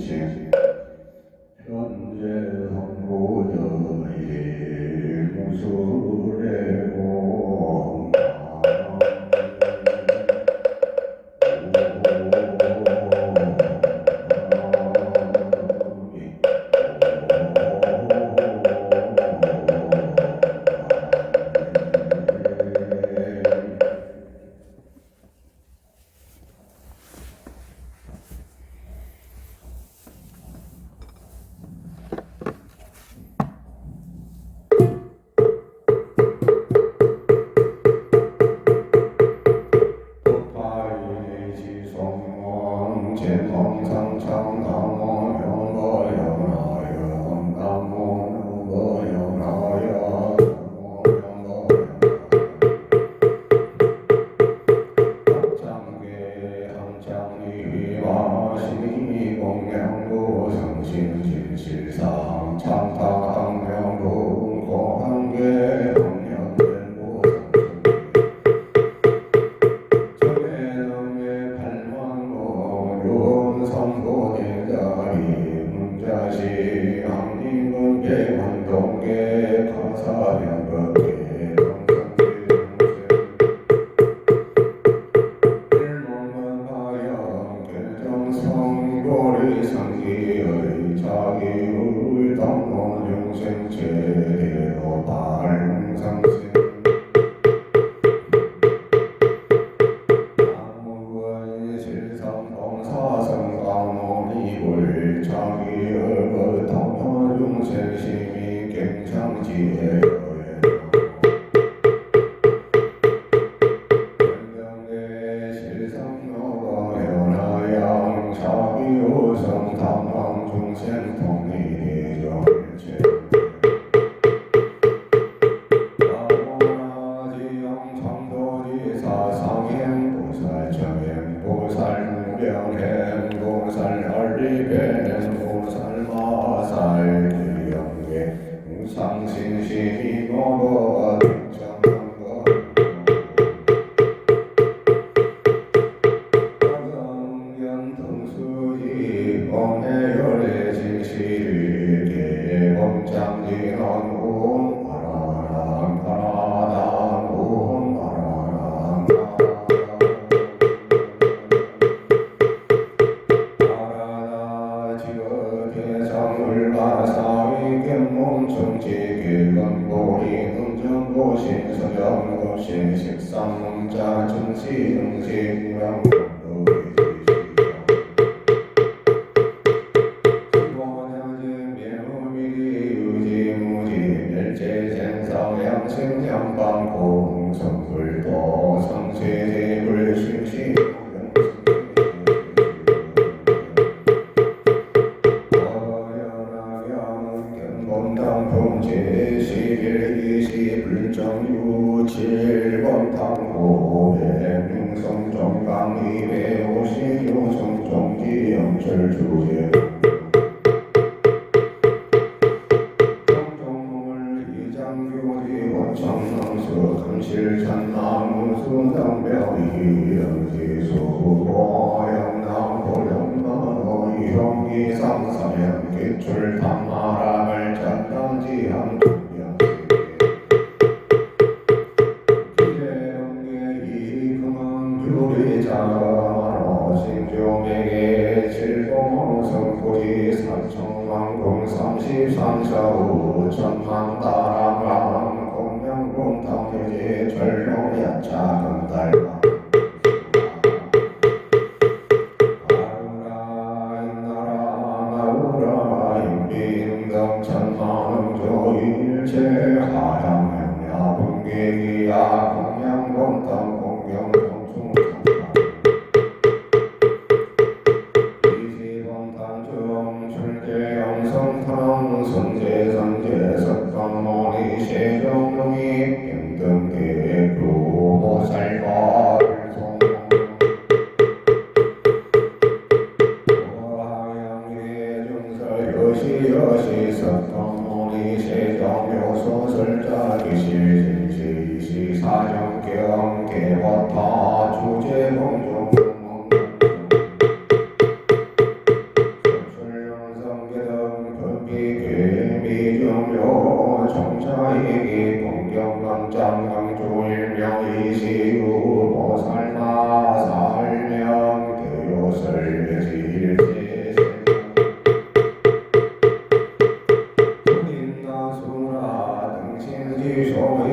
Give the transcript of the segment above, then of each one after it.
공식 현재 선고자의 무술의 공방 실상 창탁학명동 고한계 동년된고 정해nom의 발만고 윤성고대자리 문자시 항림은 개원동계 가사명극계 성기의 자기의 당론 영생체대로 발상생 나무의 실상동사성 강론이불 자기의 당론 영생심이 갱창지에 자기호성 당황 중생 통리대정체 나무나지영 창도지사 상행보살 정행보살 무병행보살 알리배행보살 마살 지영계 무상신시 노보가 om내열의 진실을 개범장진한 온 바라랑 바라당 온 바라랑 바라다 지어 대상을 가사위 견몸 정치 개건보리 흥정보신 서정고신 식상문자 정시 응식 무량 생장방 공성불도 성세제불 심시 어연하경 견본당 품제 1120 불정유 7번당 호백 능성정강 256 성정지 영철주제 정남수 금실찬나무 순당별이 영지수고 영남보령만호 이형기상사면 기출탐마람을 짠단지한 기대영계 이금은 유리자마로 신조맥에 칠봉성고지 사청왕공 33사 5천만다랑랑 공명공탕여지 절룡야차 금달마 아루라 인나라 나우라 인비능등 천만음조일체 하양행야 분계기야 공명공탕 공명성충 성제 석강모니 세종룡이 평등계 교보살과 하양계 중설 여시 석강모니 세종묘소설자 기실진시 사정경 개화타 주제공종 장강조일명이시유 보살마살명 대요설매질제 인나수라 등신지소의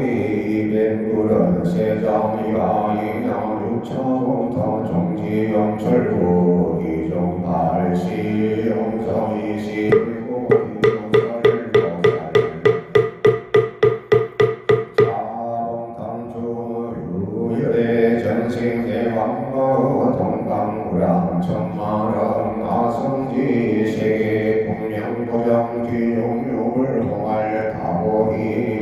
뱀불은 세정이가 인양육처부터 종지영철구 기종발시 용성이시 전생대왕거 동강무랑 천만원 아성지 세계 공명도정 뒤용육을 홍할 다보이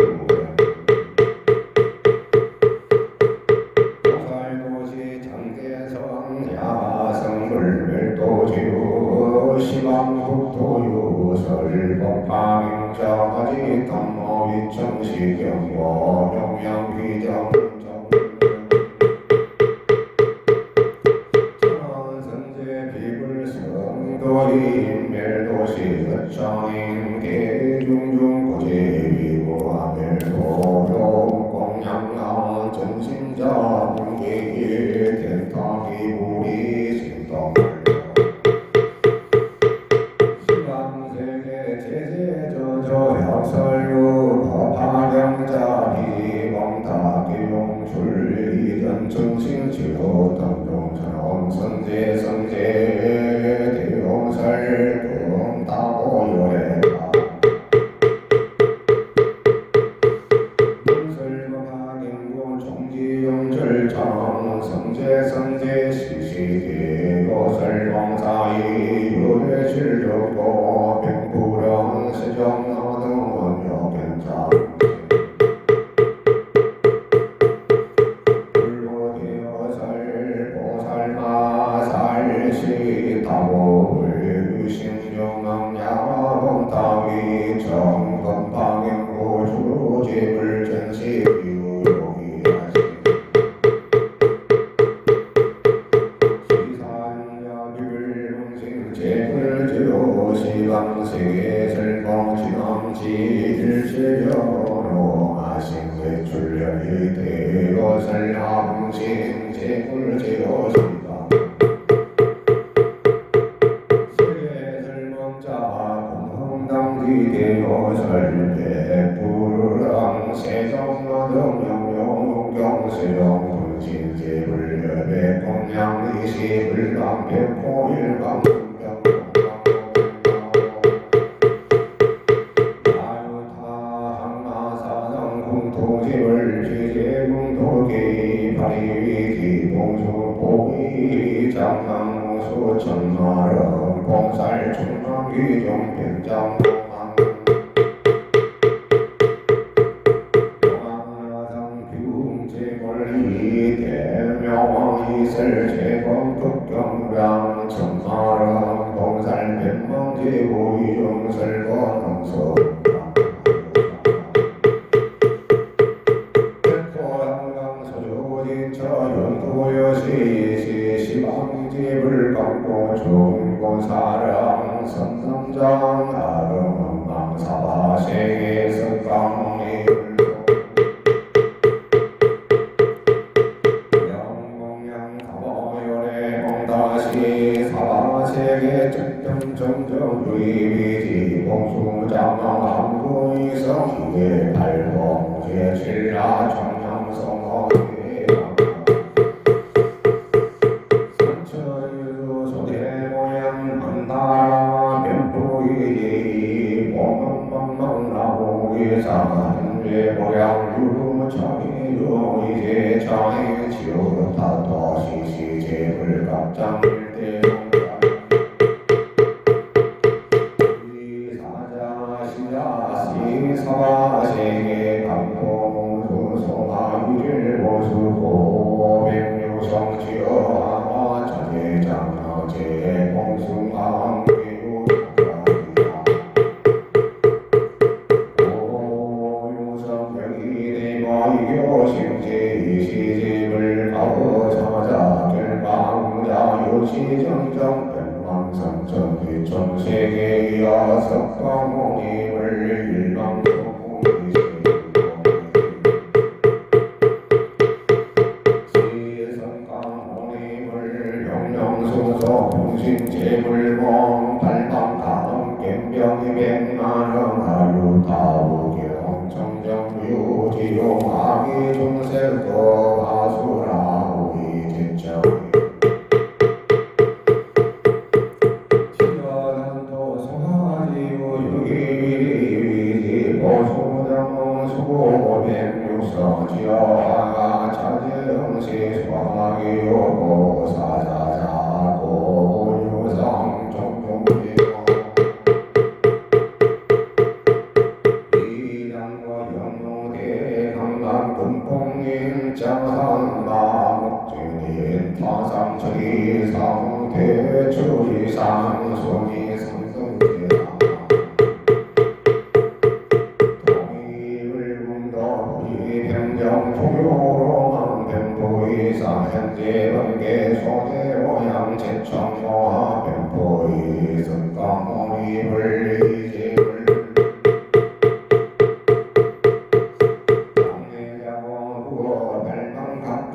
보살도시 장대성 야성불멸도지우 시방국토유설 법방행자하지 탐모위청시경고 용양귀정 인멸도시 거창인 대중중고제위고하멸도용 공양나 전신자 문계일 대타기부리 신동물로 시방세계 제제저저약설유 법화령자 비공다기용출 이전 정신치료 등용선홍 선제성제 대용설동다고요래가 문설문화경고 종지용절정 성제성제 시시대요설봉사이 유해실력고 백부령 세정나등원여견장 다보불 신중왕야봉 따위 정건방행고 주집을 전시유용이하시 시산야불문신 제불지요 시방세계 설봉지남지 일체여로 아신외출련이 대요설하문신 제불지요 시방 대요설배부랑 세정마등영용경세정 분신제불협의 공양이시불랑 백포일방 야유타항마사정 공토집을 지제공토기 파리위기 봉수보위 장강무수 천마름 봉살 충망기종 백장 대명이슬 제공특경량 천마름 봉살 백망제고 이중설권홍서 백포양강서조진처 연도여시 시방집을 감고 중고사랑 선남장 아름망사바세계 석강이 사바세계 점점점점 유의비지 봉수장왕 함구이성 이계 발봉제 신라 청량성어계 선처유소 소대모양 한나라 변포이지 봉엄망망나보이사 한죄보양 유무창이유 이제 창이 지우타토 시시제불갑장 사바세계 강공수소마위를 보수고 백류성지어하마 전해장어제 공숭함괴유 오유성병이 대마이교심지 시집을 가오자마자 결방자 요시정정 백망성천 뒤천세계 이어석방공임을 일방송공이시 셀도 아수라 우리 진정 지연한도 소하지우 유기위리 보수정 수고백육성지어가 자재영시 소하기요 보사자자고 유성 종종지어 금봉인장상마목주님 타상처리상 대추리상 소기상승제상 동의불문도 이병정포요로만 변포이상 현재번개 소재오양 제청모하 변포이 승강오리불 이제불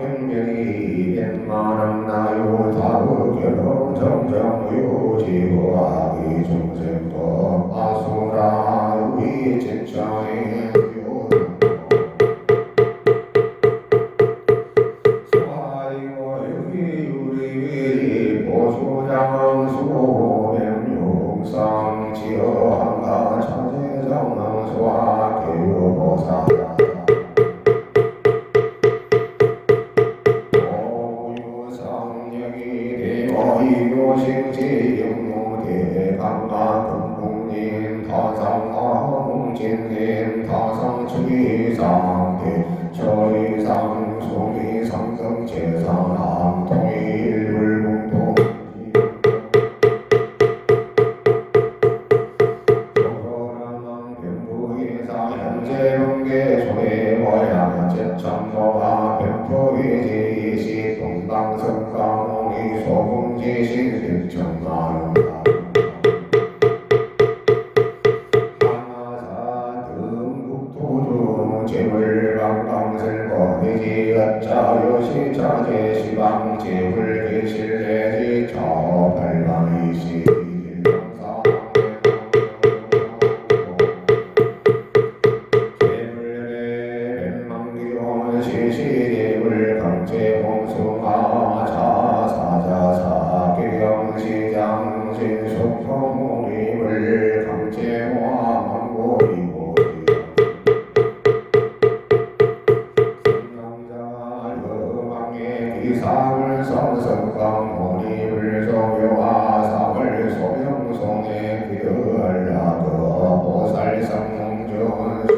백명이 백만원 나요 다우결 정정유지화기 중생법 아수라 위진정의 소하이고 유리유리 보수장 수명육상 지어한가 천재정능 소하 교보사 이교식지 영노대 강가금봉님 타상화홍진님 타상추기상대 처리상 소기상승제상암 통일불공통 조선왕 변부의사 현재병계 소해워야 제천노하 변포의지시 동방성강홍이 소금지신 백천만원다 하나사 등국토중 재물방방슬거리지 어짜요시자제시방 재물계실내지 저발방이시 시시재물 강제봉숭아 자사자사 기경시장 신속성공임을 강제화 망고리고리 성남자 여망의 기상을 성성강모림을 소묘하 사을 소명송에 기르알라더 보살성몽전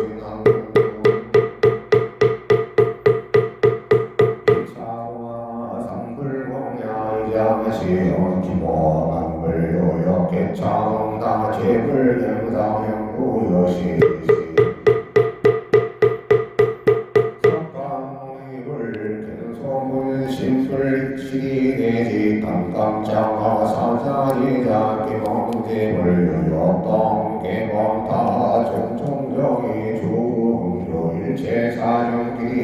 신앙 시온기모만불요역개창다 제불경사형구여시 석가모니불 근소문 심술치내지 깜깜장하 사자지자 기몽제불요역동 개봉타 종종정이 주음조일체사령기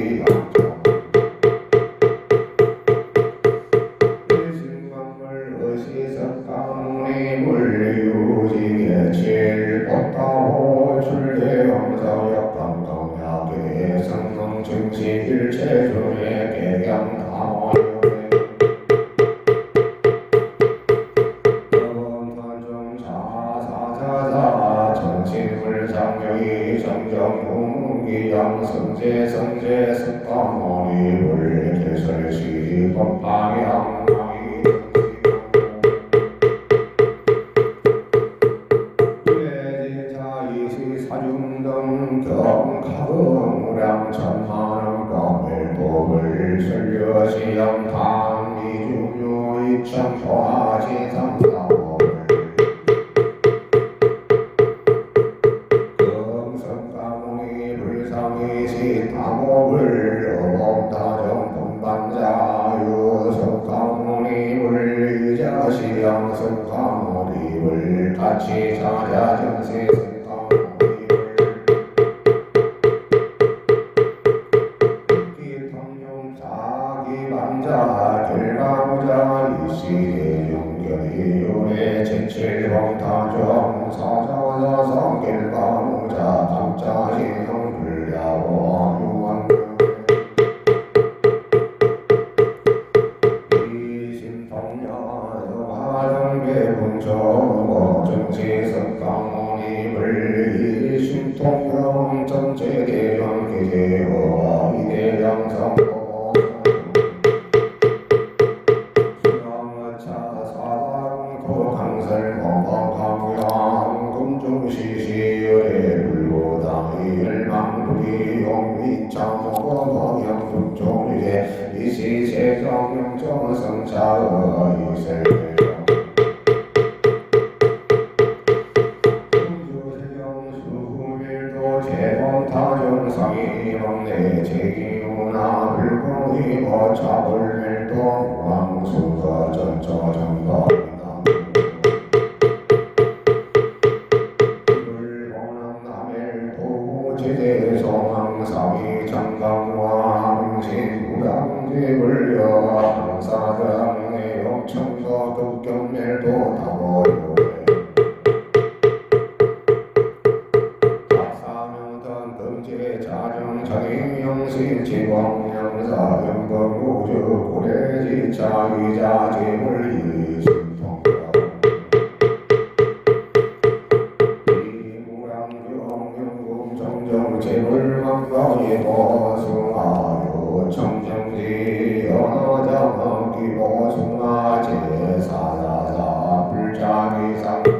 물리우지게 칠법다호 출대영서역방동약의 성능증식일체중의 개경당원의 영원탄중 자사자자 정신불상경이 정정공기양 성제성제 석가모니불 개설시 법방향 사중등 경가금무량 천만원 검일법을 설려시영당 이중요 이천포하지상사법을 금성가문이 불상이시 다목을 어봉다정 본반자유 성가문이 불의자시영 성가문이 불같이 자자정세 결과무자 이시의 용결이 요래 제칠봉타정 사자사성 결과무자 감자신성 불야원 유왕 중시시열의 불보다의 열망불이 용미창모범영 북종일의 이시세정영정성차의 이세 제본타정상이 막내 제기문화 불공이 거차불밀도 왕수가 전처정법 불본남멜도 제대성왕삼이 장강왕신 무당제불려 항사장의 영천서 독경멜도 다보요 자정자경영신 지광영사 영검우주 고래지차위자 제물이신통과 이무랑경영금 정정 제물망가의 보숭아요 청정지 언어장엄기 보숭아 제사사사 불자기상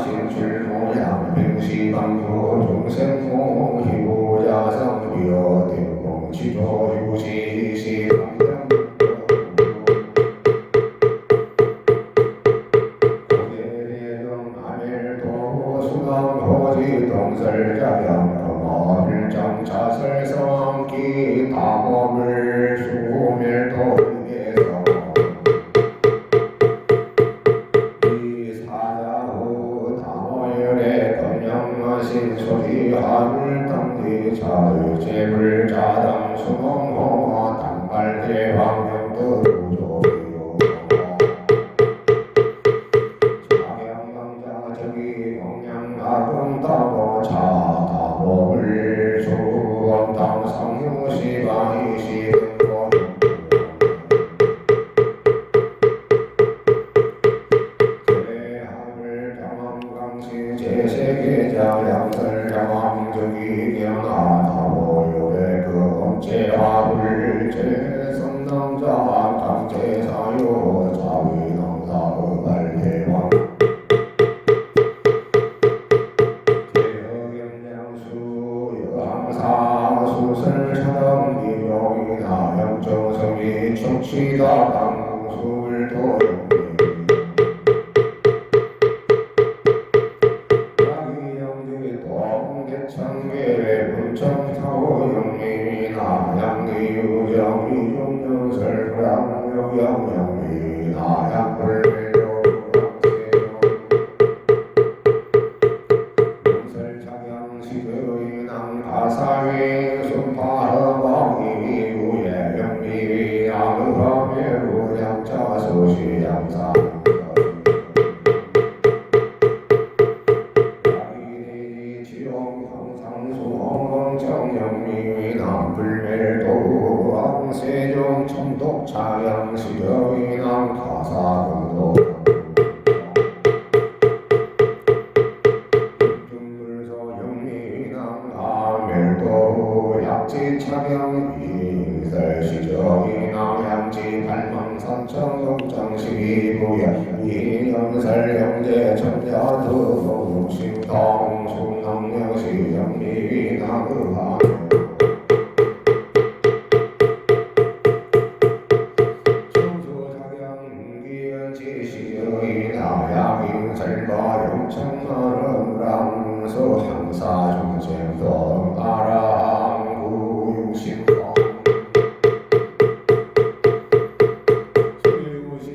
신출모양 병시방조 중생모 희보자성 비어대공 지조유시시 고대대정 아멜도 수강호지 동설자병 어빌정 자설성기 다법을 수밀도 신소리 하물당대 자유제불 자당 수공호 당발대 황명도 우조비요 자경강자 저기 공양가공다보 자다보불 수검당 성유시바이시 제세계자양설자왕정이 경하다보요래 금제화불 제성남자 강제사요 자위농사의 발대왕 제여경량수 여항사 수설차담기용이나 영정성이 충치다 강수를 청계의 문청타고 영리나 양리유정이 용영설 불양묘영영리나 양불매요 용설자경시의낭 가사위 순파허왕이 우예 영리 양의허매루 양자소시 양사 정영미남 불멸도 왕세종 청독 차양시여인왕 가사금도 중물소 영미남 아멜도 약지 차경 인설시저인왕 양지 발망산청 동정시부야 이영설 영제 천자도 용심동 충남영시 영리나그하 야민설과 영천마름랑서 항사중생동 아랑구 육신동 수유시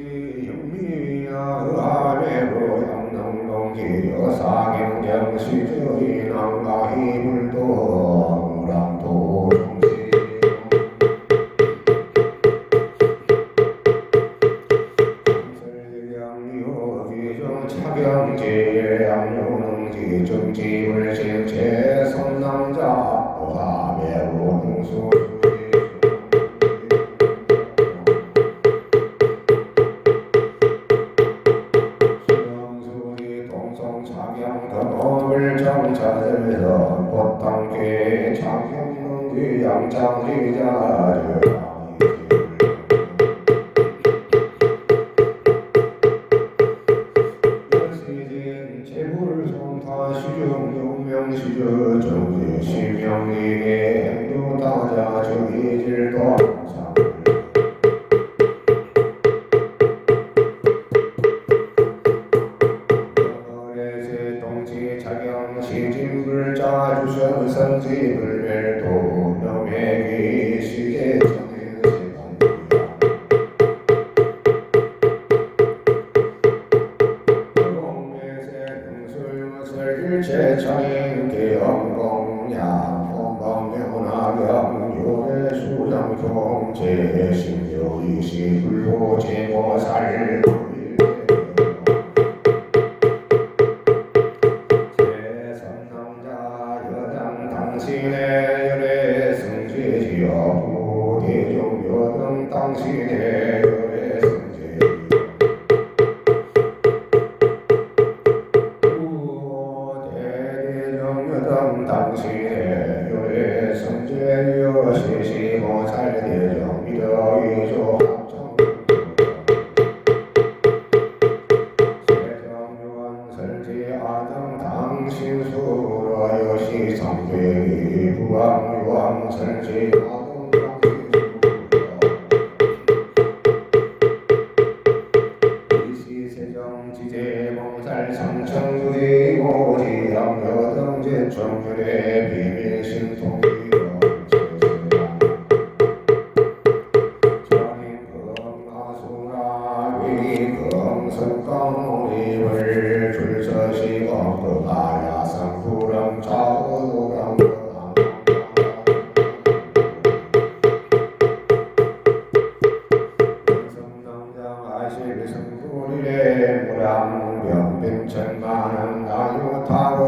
영미나 의아매로 양릉동지 여사경경시주인왕가히 불도 무랑도 종시 차경지 양용지 정지불신 제성남자 오하매로 능수 수영수리 동성차경 금업을 정차들서 꽃당계 차경능지 양창지자를 용명시주 정지 시명리에 행도다자 주의질도 시진불자 주선선지불멸도 명예기 시계정의 공매세 등술설 일체천인 기영공양 공범명나경 요래수장종 제신묘이시 불보제모살 당신의 열애 성제지여 부대종여등 당신의 열애 성제지여 부대종여등 당신의 열애 성제지여 시시모살대정 미덕이조 합정 세정유원 설지아등 당신수로 여시 성배기 부왕유왕 설지 아동 이시세정 지제몽살 삼천구리 모지양 여등제 청률의 비밀신통이여 전인금아수라 위금성강오림을 줄서시검 아야상푸람 좌우ram 성남장 아실승불의 무량병빈천만은 나유타거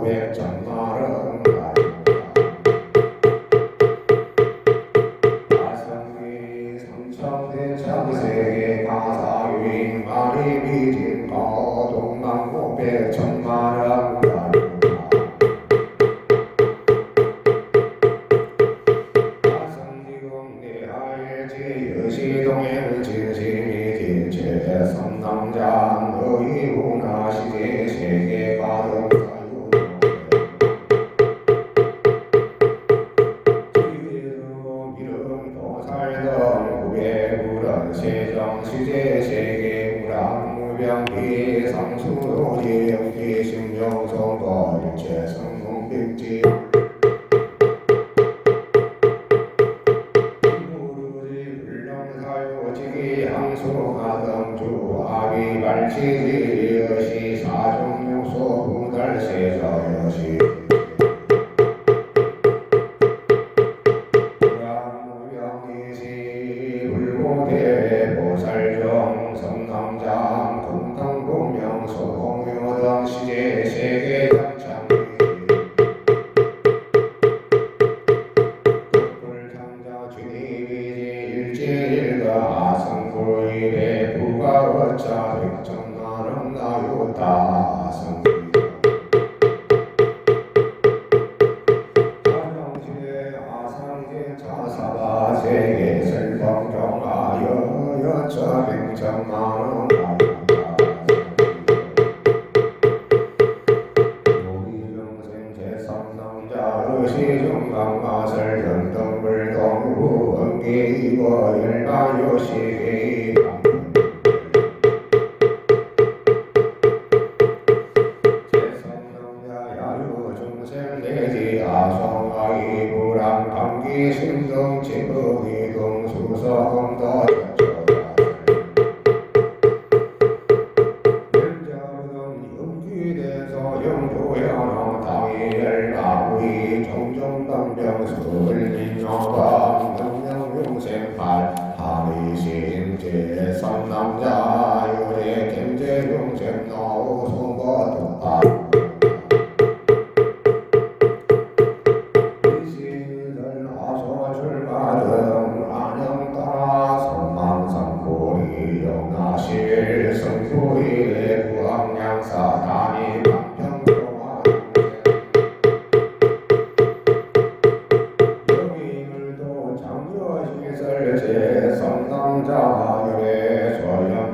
유백천만은 아성기 성청대창세계 가사유인 마리비진 거동망고 백천만은 시동행 진심이 진체 성남장 의문화 시제 세계 가득 사유 미름도 살던 구배물은 세정 시제 세계 무랑 무병비 상수도지 영기 심령성거 일체 성공백지 항소하등주 아비발치지 여시 사종요소 후달세자여시 무량무명이시 불고대 보살정 성남장 금당공명 소공유등 시제 세계장창 아성불일의 부가어차 백천만은 나유다 아성지의 아상계 자사바 세계설방경하여 여차 백천만은 나유다 요기정생 제성남자 의시중강마설 연등불동우 은기이거 열마요시기 제성남자 야유중생 내지 아성아이 불암감기 심등 지금이 등수성도 영조연왕 당일나무이 종종당병수를 민영광 능명용생팔 하리신제 성남자 유래 gem제용생 노소거득파 이시들 아소출가등 안영따라 성망성고리 영나실 성소리의 구황양사 단위 성남자 열애 소영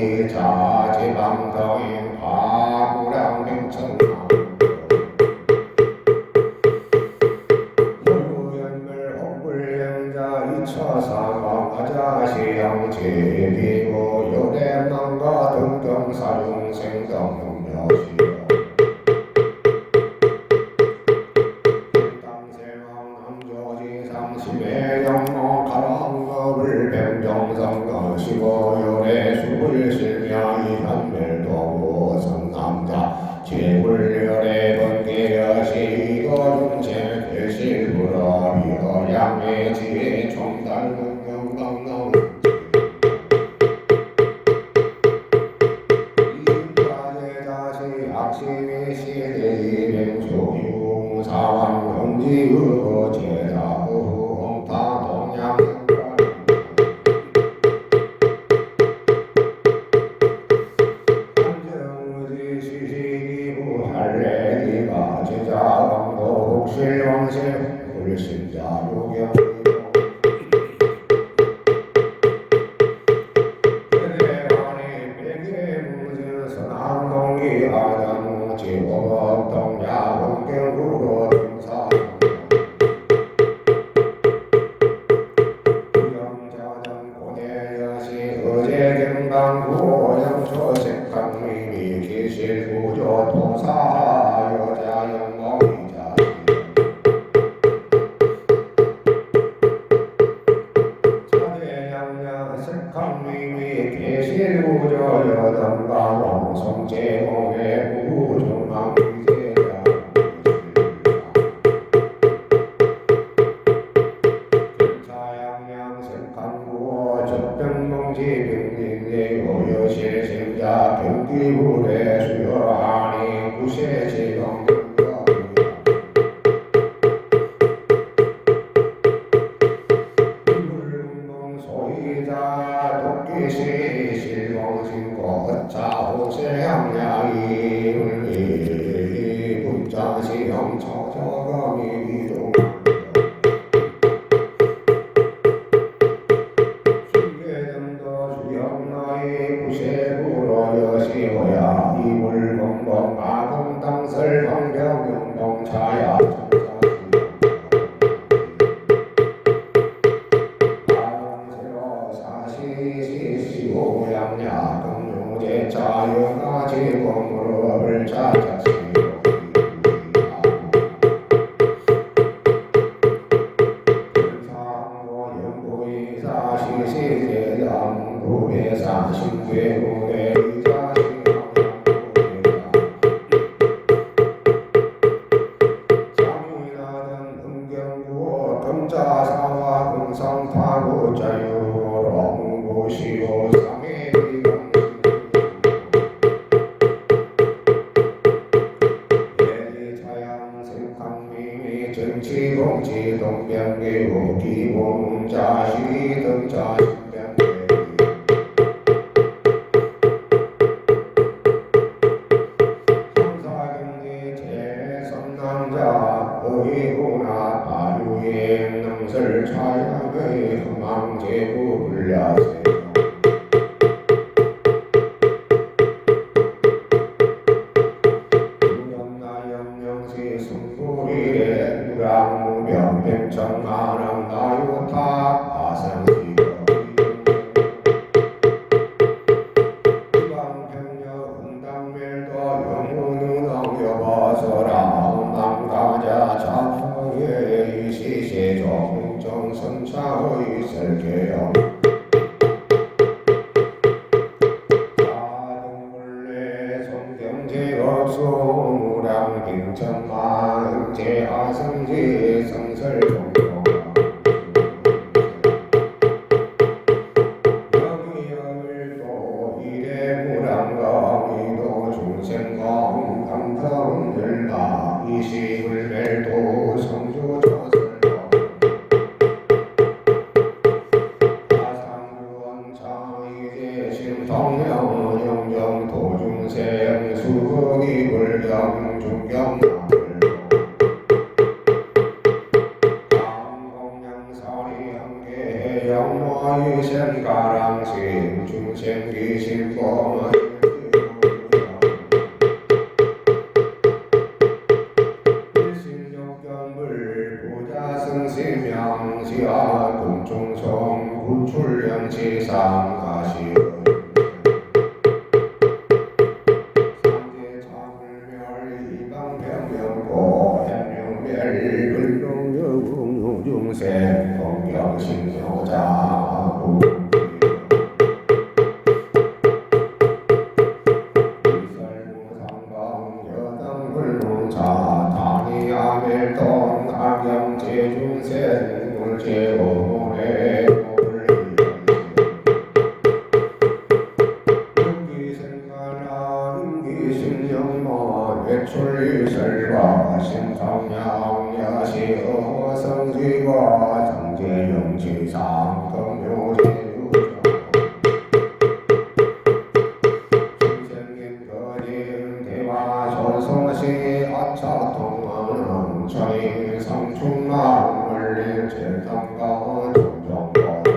의자 지방더인 화구량 빙천남 무연물 홍불영자 이처사광 아자시영 제비고 요대망가 등등사중생성 능력시여 심해 영모 가랑거를 뱀정성 거시고 요래 수불 실명이 현멸도 성남자 제불열의 번개여시 이거중체 대실불어 이어양의 지혜 총달능영강능 이인가제자시 악심의 시대의 맹소유 사왕 경지의 제자 실왕실 불신자 요경 대대관이 백의 무슨 선왕동기 아장 지법 동야 원경구로 등사 부영자전 고대여시 의제경강구 영초색강림이 기실구조 통사 여자영목이자 강림이 계실구조 여담가왕 성제공의 우중망 위제자 사양양 색강구 적병봉지 병민의 오여실생자 경기불의 수여하니 구세지경 실공신고 자호세양야이 울리 분자시형 처저검이 이동 수계정도 주영나이 구세구로 여시호야 이물봉봉 아동당설 방병용봉차야 오양야 공유제 자유가 지공으로를 찾았시오 상고 연구이사 시시제장 구배상 신괴구대 의자신왕 장이라는 은경구 금자사와 금성타구 자유로 홍보시오 정치공치 동병계우 기본자시 등자신병계 삼사경리 제성남자 의구나 바유행 능설 차양의 흥망제구 불야세 무량 병천만왕 나유타 아성지경 이방평여 흥당멸도 영혼은 엉여버서라 흥망가자 자풍의 이시세종 정선차의 설계영 자등물레 성경제업소 무량 빙천만 제하성지 성설종종 여기여을도 이래무량강이도 중생강 감성들다 이시불멸도 성주처설도 하상구원창이제 심성령 영정 도중생 수극이 불경 중경 이생가랑신 중생기신법 일신욕견불 부자승심명시와 금중성 구출령치상 가시 중생 동경신효자 이설무상방 여당불문자 다니아멜동 악영제중생 물제오모래 인기생각나 외출일설과 신성양야시어 성지와 정제영지상 금요제유정 신생인거림 대화전성시 아차통은 천인성충만 물릴 제tam가 종종보다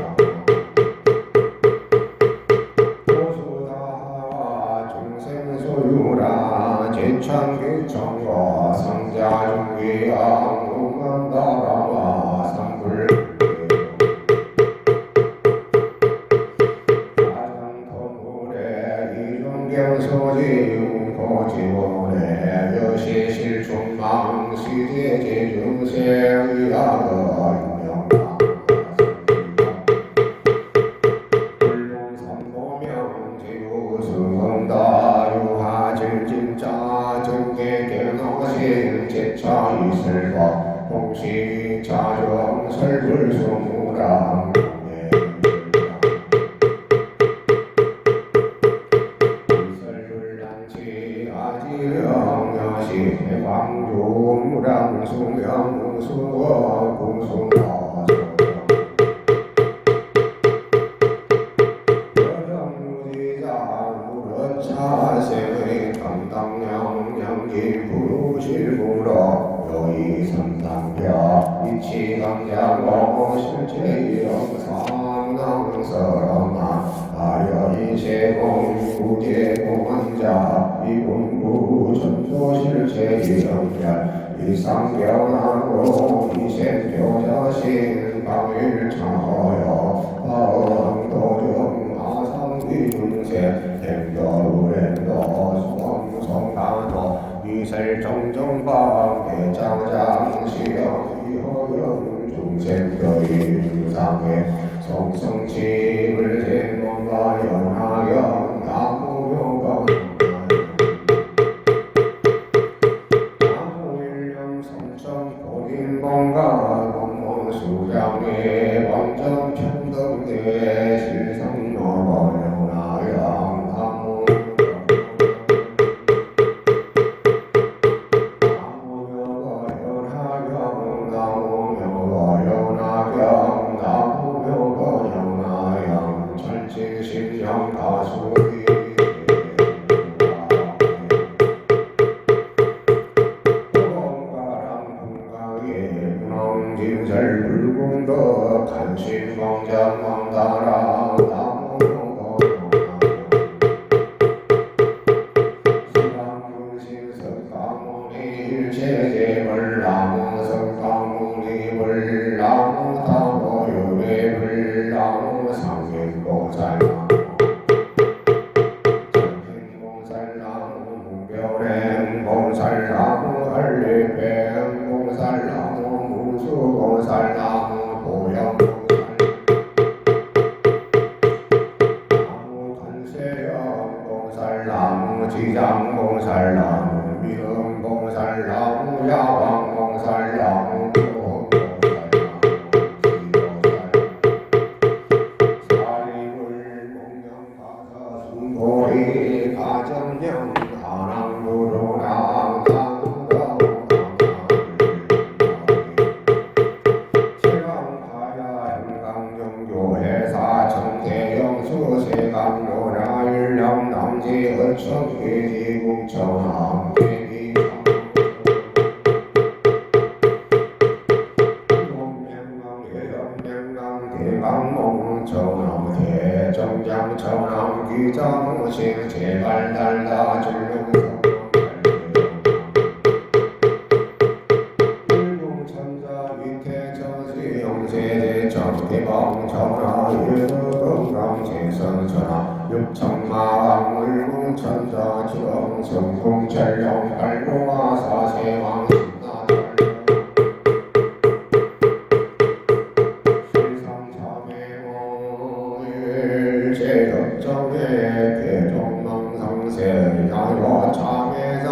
소유라 제천규청과 상자중기왕 우만다라와 상불 가장터물에 이종경소지웅 고지원에 여시실충망 시제제중생의하거 진짜 정계견허신 제차이슬과 공시자정 설불수무랑 설불단치 아지영여시 광주무랑 숭영수와 공수와 차생의 담당령령기 부실무로 여의삼당벽 이치강장고 실체영상낭설엄마 아여이세공 구제공원자 이공부 전소실체영별 이상변하고 이생교자신 방일창허여 파왕도령 아상위중세 행도우렌도 수성성단도 이설정정방 대장장시영 이허영 중생도의 중상에 성성집을 대mon과 연하영 나무효가 나무일령 성천 본인봉가 공무수장의 원정 편덕대 실성노번영 불공도 간신공장망다라 나무효고 수강문신석가모니 일체제불나무 석가모니 불나무 타고유배 불나무 상객봉살나무 전행봉살나무 무별행봉살나무 한리뱅봉살나무 무수봉살나무 보영봉살나무 지장봉살나무 미흥봉살나무 야왕봉살나무 사리불 공명가사 순보리 가정령 한왕무로랑 당가오강 체강가야 기장무신 제발 달다 줄lum성 일공천자 위태천시 영세제 정대방 전하 일건강 재선천하 육천마왕 물공천자 지엄성공철령 발공화사세왕 제역정의 개종망상세 야여 참회사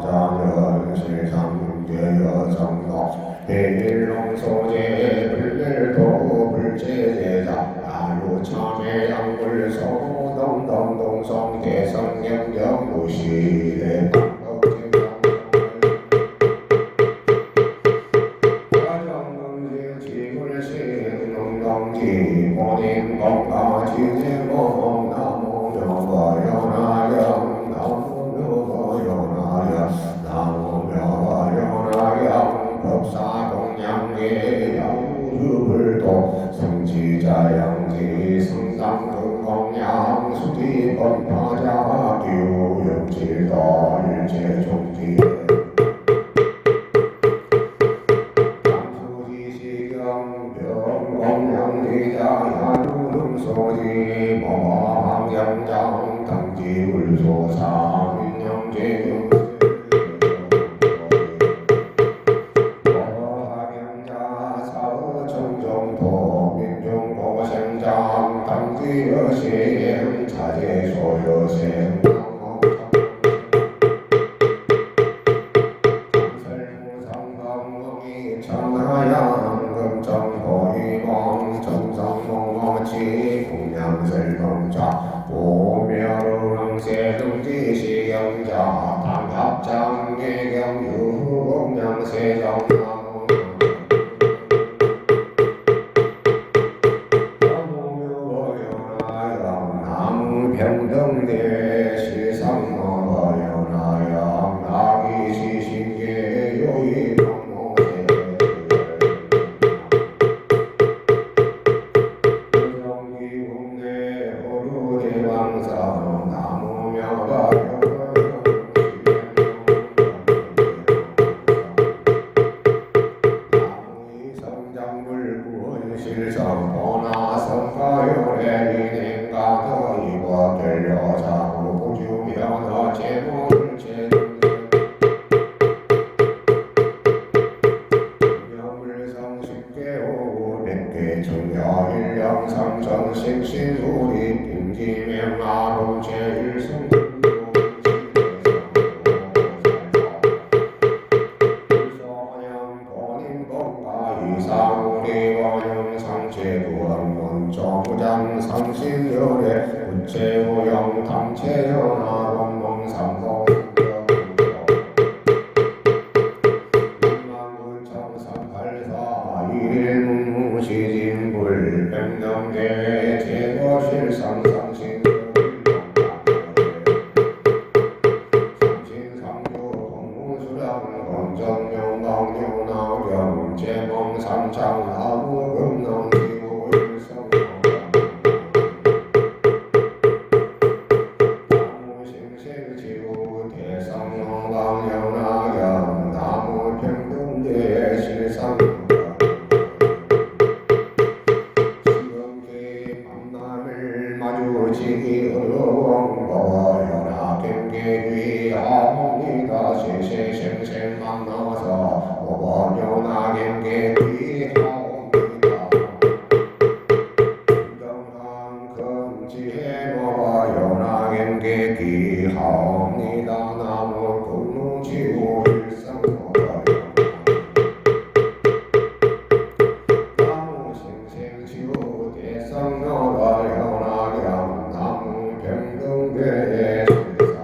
등자연 실상문제여성도 해일롱소제 불멸도 불제제자 야유 참회 양불소 동동동성 대성경경 무시대 본인 건강 지지모 나무 명화연하영 나무 명화연하영 나무 명화연하영 법사동양계 야우유불도 성지자양지 성당등공양 수지번파자 규영질도 일체종지 소지 모함경장 당지불소사 민영제경 모함경자 사후청정도 민중보생장 당지여생 자제소여생 장설무상강공이 천하양금정보이공 정성몽어치 공양설검자 오묘릉세등지시경자 당합장계경유공양세정나무 나무병등대 실상노연하양 나기시신계 요이동모세 정기국내 호루대왕사 나무명가경 나무이성장물구원 실성보나성가요래인행가더이와 결려자고 보주면허 제물제 명물성십계오 백계 중여일령 삼성식신소리 빈지명마로 제일성 이상우리원영 상체구원문 정장 상신열애 부채오영 당체연하원몽 삼성 만군청삼팔사 일일무시진불 백령대회 제거실상상신 건정용방용나경 제몽삼창나무금능지구일성 나무생생지구 대성용방용나경 나무평등대 실상 지금계 만남을 마주치기 어려운 거여나 경계위 하옵니다 세세생생 만나서 오번요나 경계위 하옵니다 정강 금지해 먹어요나 경계위 하옵니다 나무 금루지구 일상 나무 생생지구 대성노가요나경 나무 병등대의 실상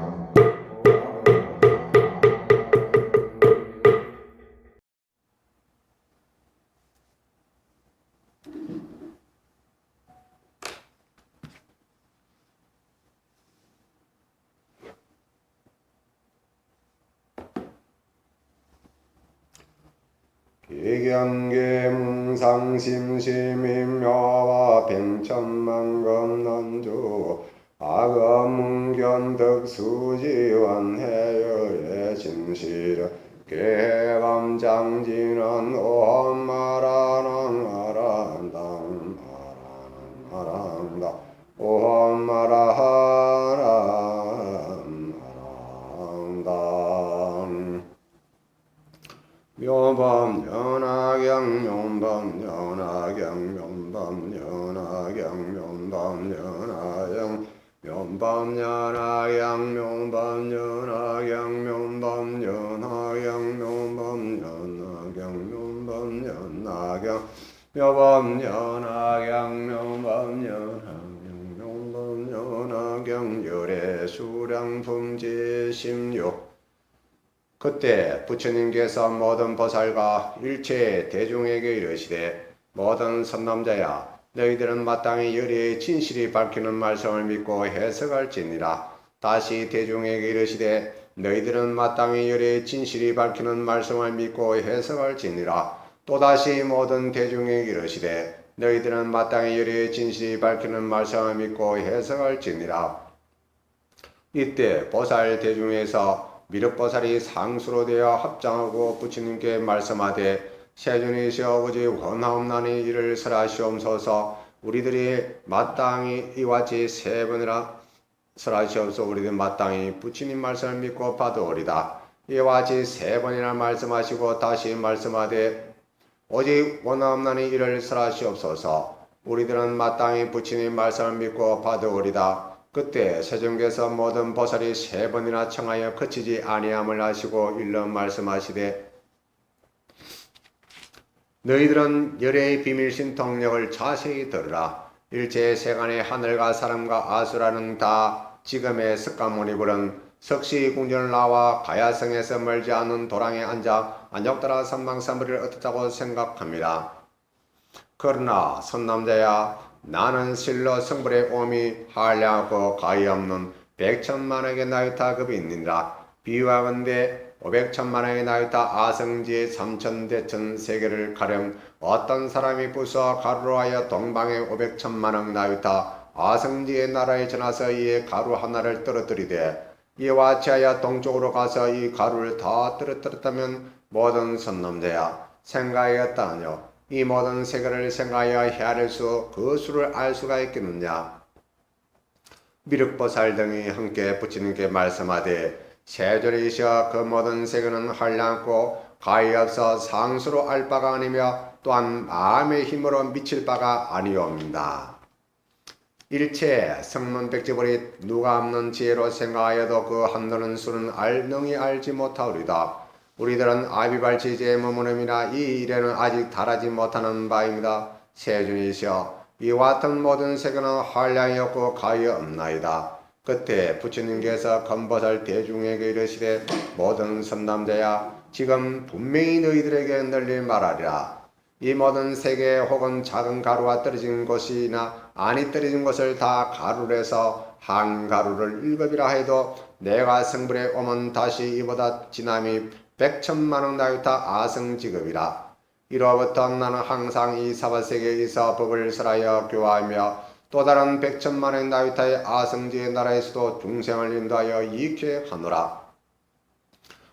기견계문상심심임묘와 뱅천만검난주 아금견덕수지원 해여의 진실 개밤장지는 오엄마라는 아란당 아란당 오엄마라하람 아란당 묘범연하경 묘범연하경 묘범연하경 묘범연하경 묘범연하경 묘범연하경 묘범연하경 묘범연하경 묘범연하경 묘범연하경 묘범연하경 묘범연하경 열애수량품제심육 그때 부처님께서 모든 보살과 일체 대중에게 이르시되 모든 선남자야 너희들은 마땅히 열의의 진실이 밝히는 말씀을 믿고 해석할지니라. 다시 대중에게 이르시되 너희들은 마땅히 열의의 진실이 밝히는 말씀을 믿고 해석할지니라. 또다시 모든 대중에게 이르시되 너희들은 마땅히 열의의 진실이 밝히는 말씀을 믿고 해석할지니라. 이때 보살 대중에서 미륵보살이 상수로 되어 합장하고 부처님께 말씀하되 세존이시여 오직 원하옵나니 이를 설하시옵소서. 우리들이 마땅히 이와 같이 세 번이나 설하시옵소서. 우리들이 마땅히 부처님 말씀을 믿고 받으오리다. 이와 같이 세 번이나 말씀하시고 다시 말씀하되 오직 원하옵나니 이를 설하시옵소서. 우리들은 마땅히 부처님 말씀을 믿고 받으오리다. 그때 세존께서 모든 보살이 세 번이나 청하여 그치지 아니함을 하시고 일러 말씀하시되 너희들은 열애의 비밀신 동력을 자세히 들으라. 일체 세간의 하늘과 사람과 아수라는 다 지금의 석가모니 부른 석시궁전을 나와 가야성에서 멀지 않은 도랑에 앉아 안욕따라 삼방삼부리를 얻었다고 생각합니다. 그러나 선남자야 나는 실로 성불의 오미 한량하고 가히 없는 100천만억의 나이타급이 있느니라. 비유하건대 500천만억의 나이타 아성지의 3천대천 세계를 가령 어떤 사람이 부숴 가루로 하여 동방의 500천만억 나이타 아성지의 나라에 전하서 이에 가루 하나를 떨어뜨리되 이와 같이 하여 동쪽으로 가서 이 가루를 다 떨어뜨렸다면 모든 선남자야 생각하였다 하뇨. 이 모든 세계를 생각하여 헤아릴 수 그 수를 알 수가 있겠느냐. 미륵보살 등이 함께 부처님께 말씀하되 세존이시여 그 모든 세계는 한량없고 가히 없어 상수로 알 바가 아니며 또한 마음의 힘으로 미칠 바가 아니옵니다. 일체 성문백지벌이 누가 없는 지혜로 생각하여도 그 한도는 수는 능히 알지 못하오리다. 우리들은 아비발치제의 머무름이나 이 일에는 아직 달하지 못하는 바입니다. 세존이시여 이와 같은 모든 세계는 한량이 없고 가히 없나이다. 그때 부처님께서 건보살 대중에게 이르시되 모든 선남자야 지금 분명히 너희들에게 널리 말하리라. 이 모든 세계 혹은 작은 가루가 떨어진 곳이나 아니 떨어진 곳을 다 가루를 해서 한 가루를 일급이라 해도 내가 성불에 오면 다시 이보다 지남이 100천만억 나이타 아성지급이라. 이로부터 나는 항상 이 사바세계에서 법을 설하여 교화하며 또 다른 100천만억 나이타의 아성지의 나라에서도 중생을 인도하여 이익해 하노라.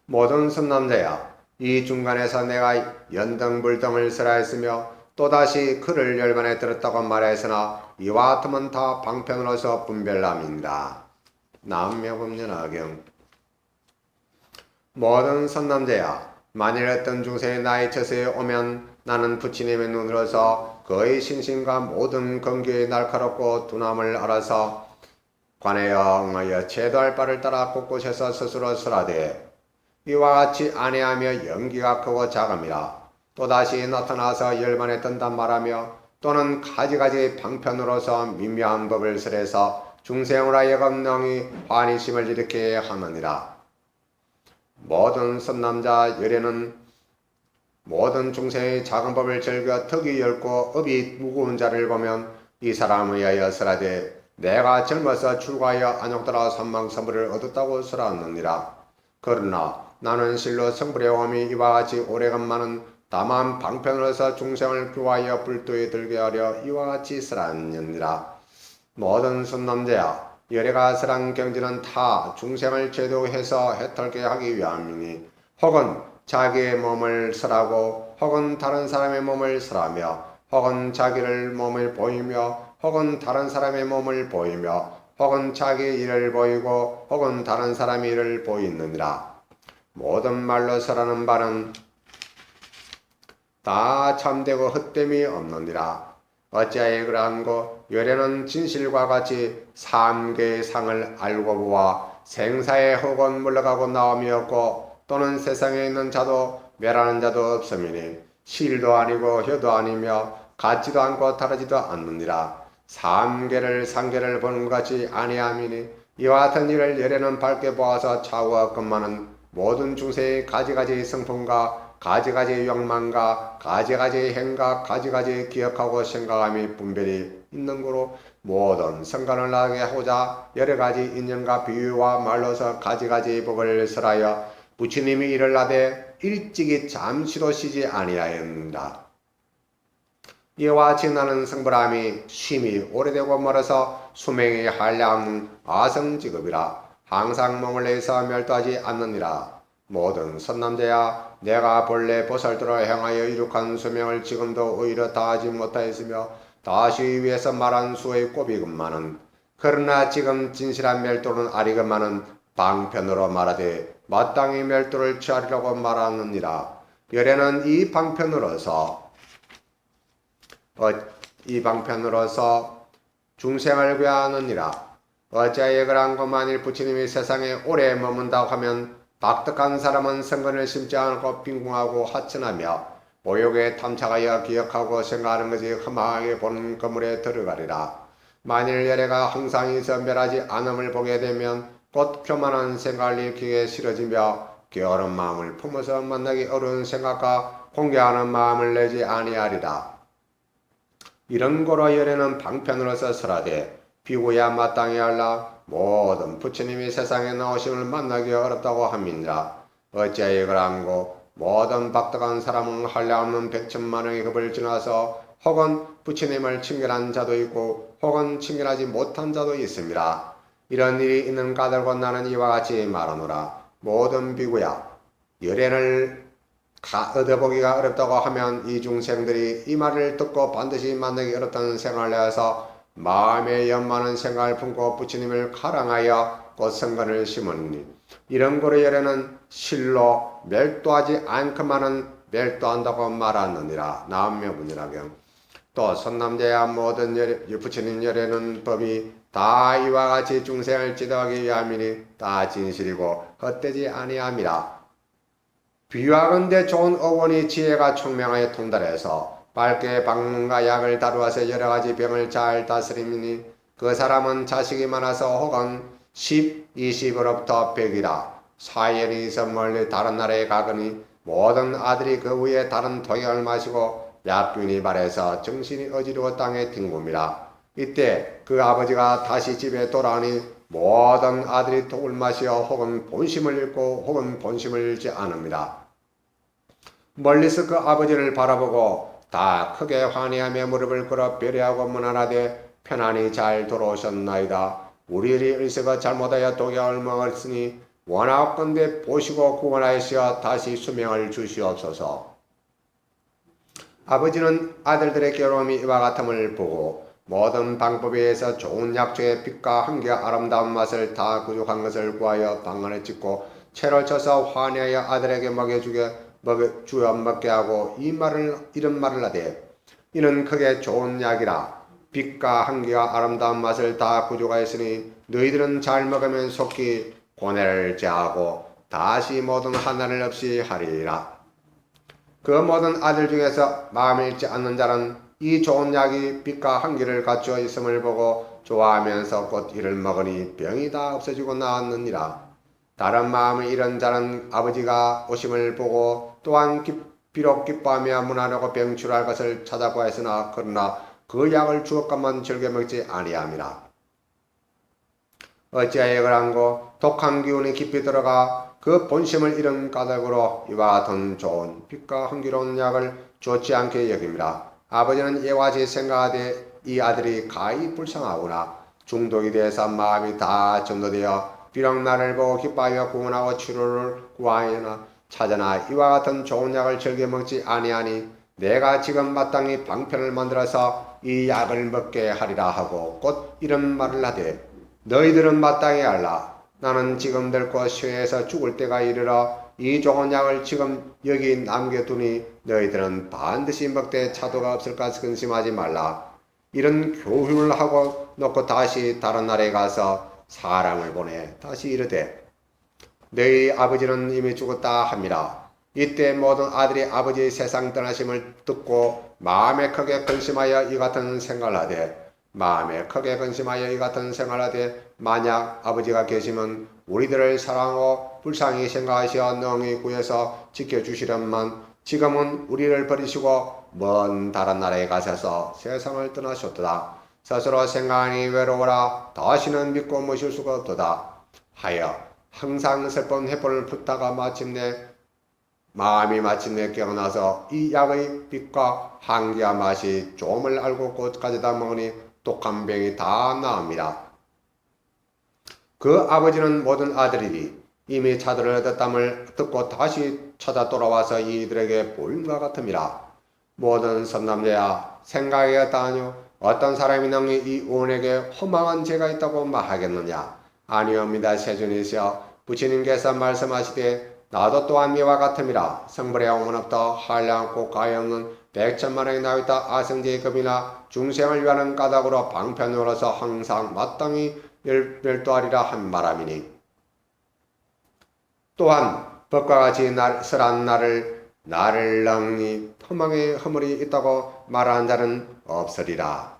모든 선남자야 이 중간에서 내가 연등불등을 설하였으며 또다시 그를 열반에 들었다고 말하였으나 이와 같으면 다 방편으로서 분별남입니다. 남묘법연화경 모든 선남자야 만일 어떤 중생이 나의 처소에 오면 나는 부처님의 눈으로서 그의 신심과 모든 근기의 날카롭고 둔함을 알아서 관하여 응하여 제도할 바를 따라 곳곳에서 스스로 설하되 이와 같이 아니하며 연기가 크고 작음이라. 또다시 나타나서 열반에 뜬단 말하며 또는 가지가지 방편으로서 미묘한 법을 설해서 중생을 하여금 능히 환희심을 일으키게 하느니라. 모든 선남자 열애는 모든 중생의 작은 법을 즐겨 턱이 엷고 업이 무거운 자를 보면 이 사람을 위하여 설하되 내가 젊어서 출가하여 안욕따라 삼망선불을 얻었다고 설하느니라. 그러나 나는 실로 성불의 오함이 이와 같이 오래간만은 다만 방편으로서 중생을 구하여 불도에 들게 하려 이와 같이 설하느니라. 모든 선남자야 열애가 설한 경지는 타 중생을 제도해서 해탈게 하기 위함이니 혹은 자기의 몸을 설하고 혹은 다른 사람의 몸을 설하며 혹은 자기를 몸을 보이며 혹은 다른 사람의 몸을 보이며 혹은 자기 일을 보이고 혹은 다른 사람의 일을 보이느니라. 모든 말로 설하는 바는 다 참되고 헛됨이 없느니라. 어찌하여 그러한고 열애는 진실과 같이 삼계의 상을 알고 보아 생사의 혹은 물러가고 나옴이 없고 또는 세상에 있는 자도 멸하는 자도 없음이니 실도 아니고 혀도 아니며 같지도 않고 다르지도 않느니라. 삼계를 상계를 보는 것 같이 아니함이니 이와 같은 일을 열애는 밝게 보아서 차후와 끝만은 모든 중생의 가지가지 성품과 가지가지 욕망과 가지가지 행각 가지가지 기억하고 생각함이 분별이 있는 거로 모든 성간을 나게 하고자 여러가지 인연과 비유와 말로서 가지가지 법을 설하여 부처님이 이를 나되 일찍이 잠시도 쉬지 아니하였느니라. 이와 같이 나는 성불함이 쉼이 오래되고 멀어서 수명이 한량없는 아성직업이라 항상 몸을 내서 멸도하지 않느니라. 모든 선남자야 내가 본래 보살도로 행하여 이룩한 수명을 지금도 오히려 다하지 못하였으며 다시 위해서 말한 수의 꼬비금만은 그러나 지금 진실한 멸도는 아리금만은 방편으로 말하되 마땅히 멸도를 취하리라고 말하느니라. 열애는 이 방편으로서 중생을 구하느니라. 어찌하여 그러한고 만일 부처님이 세상에 오래 머문다고 하면 박득한 사람은 성근을 심지 않고 빈궁하고 하천하며 모욕에 탐착하여 기억하고 생각하는 것이 험하게 보는 거물에 들어가리라. 만일 열애가 항상 있어 멸하지 않음을 보게 되면 곧 교만한 생각을 일으키게 싫어지며 게으른 마음을 품어서 만나기 어려운 생각과 공개하는 마음을 내지 아니하리라. 이런 고로 열애는 방편으로서 설하되 비구야 마땅히 할라. 모든 부처님이 세상에 나오심을 만나기 어렵다고 함이니라. 어찌하여 그러한고 모든 박덕한 사람은 한량없는 백천만왕의 급을 지나서 혹은 부처님을 칭견한 자도 있고 혹은 칭견하지 못한 자도 있음이라. 이런 일이 있는 까닭으로 나는 이와 같이 말하노라. 모든 비구야 열애를 얻어보기가 어렵다고 하면 이 중생들이 이 말을 듣고 반드시 만나기 어렵다는 생각을 내어서 마음에 연많은 생각을 품고 부처님을 가랑하여 곧 성근을 심으니 이런 고로 열애는 실로 멸도하지 않고만은 멸도한다고 말하느니라. 나엄묘분이라경. 또 선남자야 모든 부처님 열애는 법이 다 이와 같이 중생을 지도하기 위함이니 다 진실이고 헛되지 아니함이라. 비유하건대 좋은 어원이 지혜가 총명하여 통달해서 밝게 방문과 약을 다루어서 여러가지 병을 잘 다스리니 그 사람은 자식이 많아서 혹은 10, 20으로부터 100이라 사연이 있어 멀리 다른 나라에 가거니 모든 아들이 그 위에 다른 독약을 마시고 약균이 발해서 정신이 어지르고 땅에 뒹굼이라. 이때 그 아버지가 다시 집에 돌아오니 모든 아들이 독을 마시어 혹은 본심을 잃고 혹은 본심을 잃지 않습니다. 멀리서 그 아버지를 바라보고 다 크게 환희하며 무릎을 꿇어 배려하고 문안하되 편안히 잘 돌아오셨나이다. 우리 일세가 잘못하여 독약을 먹었으니 원하건대 보시고 구원하시어 다시 수명을 주시옵소서. 아버지는 아들들의 괴로움이 이와 같음을 보고 모든 방법에 의해서 좋은 약초의 빛과 한결 아름다운 맛을 다 구족한 것을 구하여 방안에 찍고 채를 쳐서 환희하여 아들에게 주어 먹게 하고 이런 말을 하되 이는 크게 좋은 약이라. 빛과 한기와 아름다운 맛을 다 구족하였으니 너희들은 잘 먹으면 속히 고뇌를 제하고 다시 모든 한난을 없이 하리라. 그 모든 아들 중에서 마음을 잃지 않는 자는 이 좋은 약이 빛과 한기를 갖추어 있음을 보고 좋아하면서 곧 이를 먹으니 병이 다 없어지고 나았느니라. 다른 마음을 잃은 자는 아버지가 오심을 보고 또한 비록 기뻐하며 문안하고 병출할 것을 찾아보았으나 그러나 그 약을 주었건만 즐겨 먹지 아니함이라. 어찌하여 그런고 독한 기운이 깊이 들어가 그 본심을 잃은 까닭으로 이와 같은 좋은 빛과 흥기로운 약을 좋지 않게 여깁니다. 아버지는 이와 같이 생각하되 이 아들이 가히 불쌍하구나. 중독이 돼서 마음이 다 전도되어 비록 나를 보고 기뻐하여 구원하고 치료를 구하여나 찾아나 이와 같은 좋은 약을 즐겨 먹지 아니하니 내가 지금 마땅히 방편을 만들어서 이 약을 먹게 하리라 하고 곧 이런 말을 하되 너희들은 마땅히 알라. 나는 지금 늙고 쇠해서 죽을 때가 이르러 이 좋은 약을 지금 여기 남겨두니 너희들은 반드시 먹되 차도가 없을까 근심하지 말라. 이런 교훈을 하고 놓고 다시 다른 나라에 가서 사람을 보내 다시 이르되 너희 아버지는 이미 죽었다 함이라. 이때 모든 아들이 아버지의 세상 떠나심을 듣고 마음에 크게 근심하여 이 같은 생각을 하되 만약 아버지가 계시면 우리들을 사랑하고 불쌍히 생각하시어 능히 구해서 지켜주시련만 지금은 우리를 버리시고 먼 다른 나라에 가셔서 세상을 떠나셨도다. 스스로 생각하니 외로워라. 다시는 믿고 모실 수가 없도다 하여 항상 슬픈 회포를 붓다가 마음이 마침내 깨어나서 이 약의 빛과 향기와 맛이 좀을 알고 곧 가져다 먹으니 독한 병이 다 나옵니다. 그 아버지는 모든 아들이니 이미 차들을 얻었담을 듣고 다시 찾아 돌아와서 이들에게 보임과 같음이라. 모든 선남자야 생각하였다하뇨. 어떤 사람이 능히 이 의원에게 허망한 죄가 있다고 말하겠느냐. 아니옵니다. 세존이시여 부처님께서 말씀하시되 나도 또한 이와 같음이라. 성불의 어머니부터 한량없고 가엾는 백천만원이 나있다. 아성제의 급이나 중생을 위하는 까닭으로 방편으로서 항상 마땅히 멸도하리라 한 말함이니 또한 법과 같이 설한 나를 능히 허망의 허물이 있다고 말하는 자는 없으리라.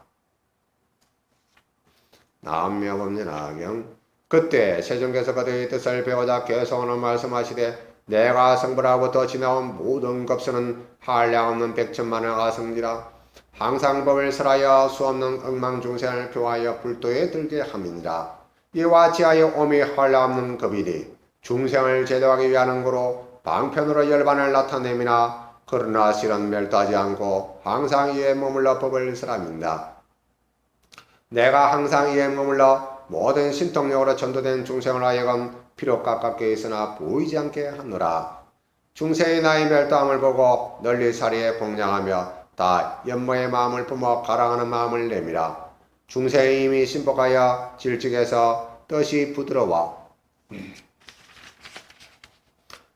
남묘법륜하경 그때 세존께서 그들의 뜻을 배우자 개성으로 말씀하시되 내가 성불하고부터 지나온 모든 급수는 한량없는 백천만의 아성지라. 항상 법을 설하여 수없는 엉망중생을 교하여 불도에 들게 함이니라. 이와 지하여 오미 한량없는 급이니 중생을 제도하기 위하는 거로 방편으로 열반을 나타내미나 그러나 실은 멸도하지 않고 항상 이에 머물러 법을 설함이니라. 내가 항상 이에 머물러 모든 신통력으로 전도된 중생을 하여금 비록 가깝게 있으나 보이지 않게 하노라. 중생의 나의 멸도함을 보고 널리 사리에 공양하며 다 연모의 마음을 품어 가랑하는 마음을 내미라. 중생의 힘이 신복하여 질직해서 뜻이 부드러워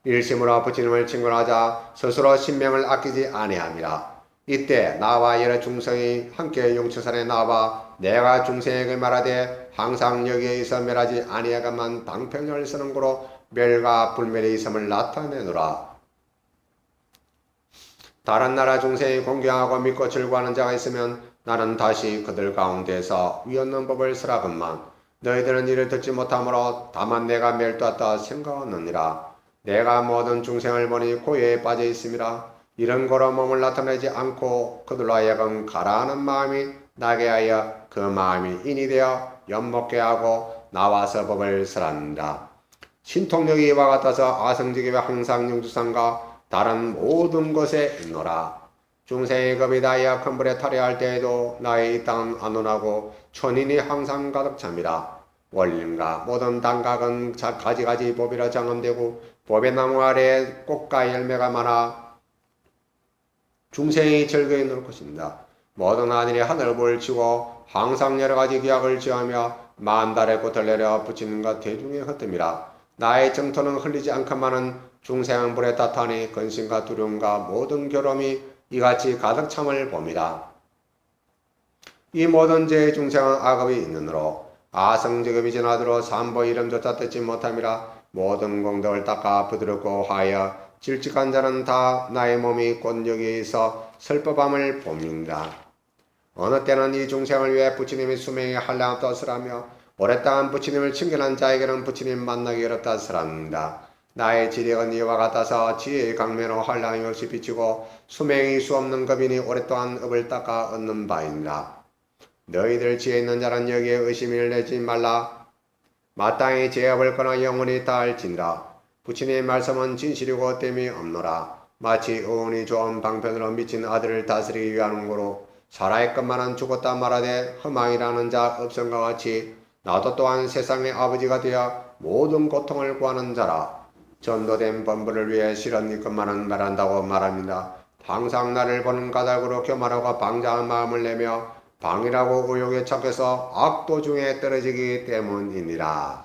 일심으로 부처님을 친근하자 스스로 신명을 아끼지 아니함이라. 이때 나와 여러 중생이 함께 용처산에 나와 내가 중생에게 말하되 항상 여기에 있어 멸하지 아니하가만 방편을 쓰는 거로 멸과 불멸의 있음을 나타내노라. 다른 나라 중생이 공경하고 믿고 즐거워하는 자가 있으면 나는 다시 그들 가운데서 위없는 법을 쓰라건만 너희들은 이를 듣지 못하므로 다만 내가 멸도하다 생각하느니라. 내가 모든 중생을 보니 고요에 빠져 있음이라. 이런 거로 몸을 나타내지 않고 그들로 하여금 가라앉는 마음이 나게 하여 그 마음이 인이 되어 연목게 하고 나와서 법을 설한다. 신통력이 이와 같아서 아성지기와 항상 용주상과 다른 모든 것에 있노라. 중생의 겁이 다하여 큰 불에 탈의할 때에도 나의 이 땅은 안온하고 천인이 항상 가득 참이라. 원림과 모든 단각은 가지가지 법이라 장엄되고 법의 나무 아래에 꽃과 열매가 많아 중생이 즐거이 놀 것입니다. 모든 하늘이 하늘을 치고 항상 여러가지 기약을 지하며 만달의 꽃을 내려 붙이는 것 대중에 흩뜸이라. 나의 정토는 흘리지 않건만은 중생은 불에 따타니 근심과 두려움과 모든 괴로움이 이같이 가득 참을 봅니다. 이 모든 죄의 중생은 악업이 있느므로 아성직업이 지나도록 삼보 이름조차 듣지 못함이라. 모든 공덕을 닦아 부드럽고 하여 질직한 자는 다 나의 몸이 곧 여기에 있어 슬퍼함을 봅니다. 어느 때는 이 중생을 위해 부처님이 수명이 한량없다 쓰라며 오랫동안 부처님을 친근한 자에게는 부처님 만나기 어렵다 쓰랍니다. 나의 지력은 이와 같아서 지혜의 강면으로 한량이 없이 비치고 수명이 수없는 겁이니 오랫동안 업을 닦아 얻는 바입니다. 너희들 지혜 있는 자는 여기에 의심을 내지 말라. 마땅히 제업을 끊어 영원히 다할지니라. 부처님의 말씀은 진실이고 땜이 없노라. 마치 의운이 좋은 방편으로 미친 아들을 다스리기 위한 거로 살아있건만은 죽었다 말하되 허망이라는 자 없음과 같이 나도 또한 세상의 아버지가 되어 모든 고통을 구하는 자라. 전도된 본분을 위해 실은 있건만은 말한다고 말합니다. 항상 나를 보는 까닭으로 교만하고 방자한 마음을 내며 방이라고 의욕에 착해서 악도 중에 떨어지기 때문이니라.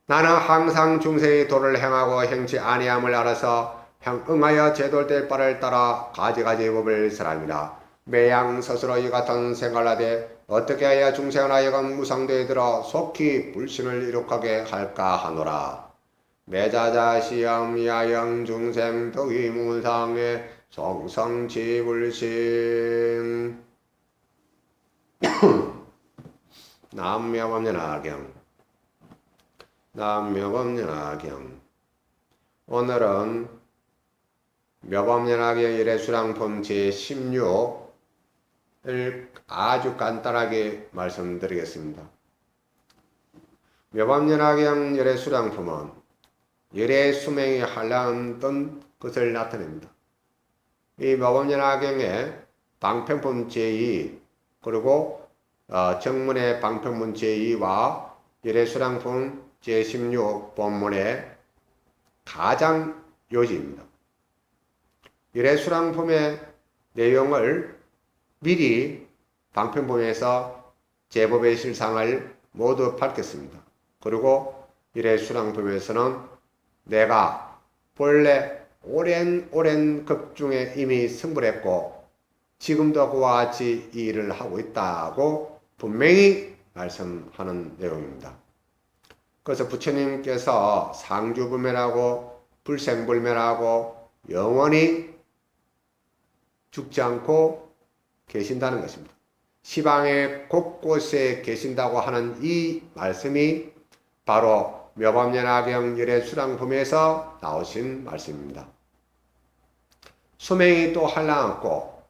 나는 항상 중세의 도를 행하고 행치 아니함을 알아서 응하여 제돌될 바를 따라 가지가지 법을 설합니다. 매양 스스로 이 같은 생각을 하되 어떻게 해야 중생을 하여금 무상도에 들어 속히 불신을 이룩하게 할까 하노라. 매자자 시험 야영 중생 덕이 무상의 성성지불신 남묘법연화경 남묘법연화경. 오늘은 묘법연화경 일회수랑품 제16을 아주 간단하게 말씀드리겠습니다. 묘법연화경 일회수랑품은 열의 수명이 한량했던 것을 나타냅니다. 이 묘법연화경의 방편품 제2 그리고 정문의 방편문 제2와 열애수랑품 제16 본문의 가장 요지입니다. 열애수랑품의 내용을 미리 방편본에서 제법의 실상을 모두 밝혔습니다. 그리고 열애수랑품에서는 내가 본래 오랜 급 중에 이미 승불했고 지금도 그와 같이 이 일을 하고 있다고 분명히 말씀하는 내용입니다. 그래서 부처님께서 상주불멸하고 불생불멸하고 영원히 죽지 않고 계신다는 것입니다. 시방의 곳곳에 계신다고 하는 이 말씀이 바로 묘법연화경 열애수랑품에서 나오신 말씀입니다. 수명이 또 한량없고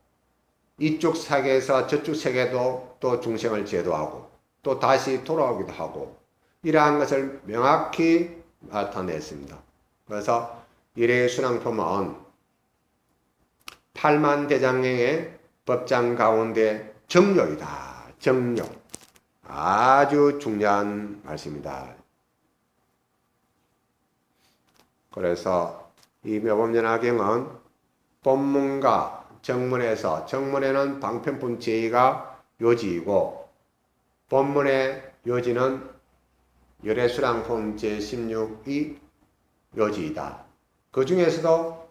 이쪽 세계에서 저쪽 세계도 또 중생을 제도하고 또 다시 돌아오기도 하고 이러한 것을 명확히 나타냈습니다. 그래서 열애수랑품은 8만대장경의 법장 가운데 정력이다. 정력. 아주 중요한 말씀입니다. 그래서 이 묘법연화경은 본문과 정문에서 정문에는 방편품 제2가 요지이고 본문의 요지는 열애수랑품 제16이 요지이다. 그 중에서도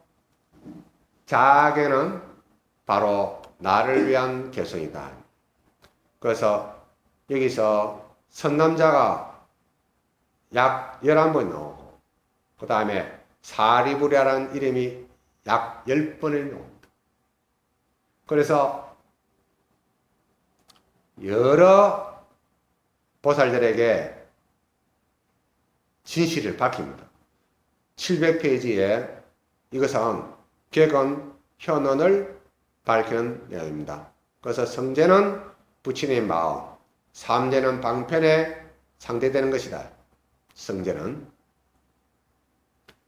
자계는 바로 나를 위한 개성이다. 그래서 여기서 선남자가 약 11번 나오고 그 다음에 사리부랴라는 이름이 약 10번을 나옵니다. 그래서 여러 보살들에게 진실을 밝힙니다. 700페이지에 이것은 객언 현언을 밝히는 내용입니다. 그래서 성제는 부처님의 마음, 삼제는 방편에 상대되는 것이다. 성제는.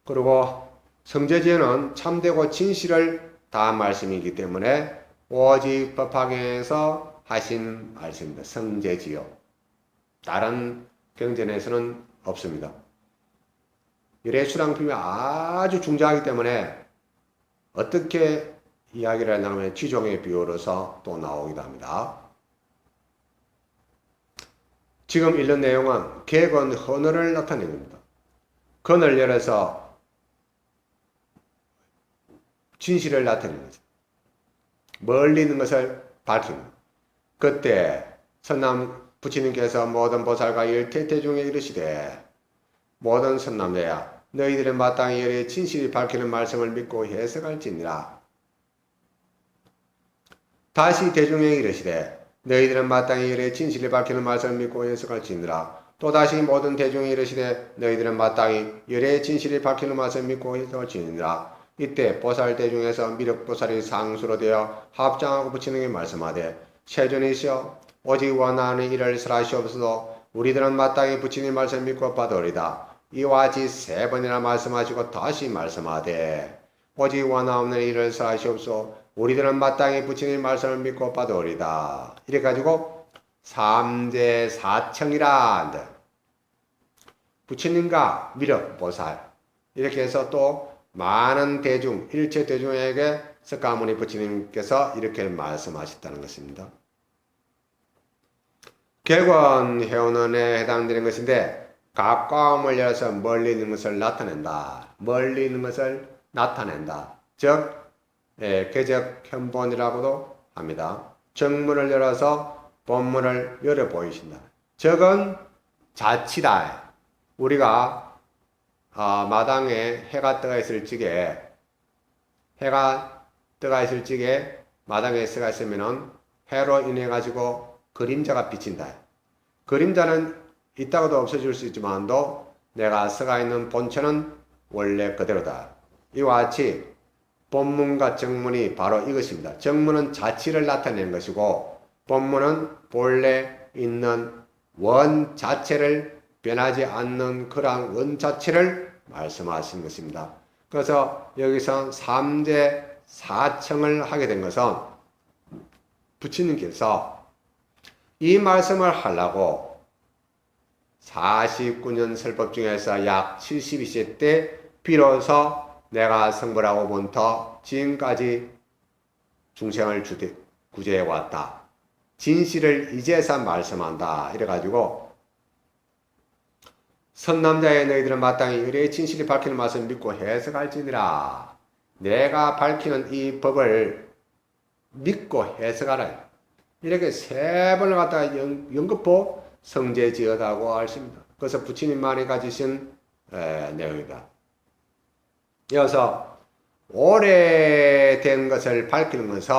그리고 성제지에는 참되고 진실을 다한 말씀이기 때문에 오직 법화경에서 하신 말씀입니다. 성제지요. 다른 경전에서는 없습니다. 열애수랑품이 아주 중요하기 때문에 어떻게 이야기를 하냐면 지종의 비유로서 또 나오기도 합니다. 지금 읽는 내용은 객언 헌어를 나타냅니다. 건을 열어서 진실을 나타내는 거죠. 멀리 있는 것을 밝힙니다. 그때 선남 부처님께서 모든 보살과 열태태 중에 이르시되 모든 선남자야 너희들의 마땅히 열의 진실이 밝히는 말씀을 믿고 해석할지니라. 다시 대중에 이르시되 너희들은 마땅히 열의 진실이 밝히는 말씀을 믿고 해석할지니라. 또다시 모든 대중에 이르시되 너희들은 마땅히 열의 진실이 밝히는 말씀을 믿고 해석할지니라. 이때 보살 대중에서 미륵보살이 상수로 되어 합장하고 부처님께 말씀하되 세존이시여 오직 원하는 일을 설하시옵소서. 우리들은 마땅히 부처님 말씀 믿고 받으리다. 이와 같이 3번이나 말씀하시고 다시 말씀하되 오직 원하 없는 일을 사하시옵소. 우리들은 마땅히 부처님 말씀을 믿고 받아오리다. 이래 가지고 3대 4청이라 한다. 부처님과 미륵 보살 이렇게 해서 또 많은 대중, 일체 대중에게 석가모니 부처님께서 이렇게 말씀하셨다는 것입니다. 객원 회원원에 해당되는 것인데 가까움을 열어서 멀리 있는 것을 나타낸다. 멀리 있는 것을 나타낸다. 즉 궤적 현본이라고도 합니다. 정문을 열어서 본문을 열어 보이신다. 적은 자치다. 우리가 마당에 해가 떠 있을 적에 마당에 서가 있으면은 해로 인해 가지고 그림자가 비친다. 그림자는 있다가도 없어질 수 있지만도 내가 서가 있는 본체는 원래 그대로다. 이와 같이 본문과 정문이 바로 이것입니다. 정문은 자치를 나타내는 것이고 본문은 본래 있는 원 자체를 변하지 않는 그러한 원 자체를 말씀하신 것입니다. 그래서 여기서 3대 4청을 하게 된 것은 부처님께서 이 말씀을 하려고 49년 설법 중에서 약 72세 때 비로소 내가 성불하고부터 지금까지 중생을 구제해 왔다. 진실을 이제서 말씀한다. 이래가지고 선남자의 너희들은 마땅히 의뢰의 진실이 밝히는 말씀을 믿고 해석할지니라. 내가 밝히는 이 법을 믿고 해석하라. 이렇게 3번을 갖다가 연급호 성제지어다고 하십니다. 그래서 부처님만이 가지신 내용이다. 이어서 오래된 것을 밝히는 것은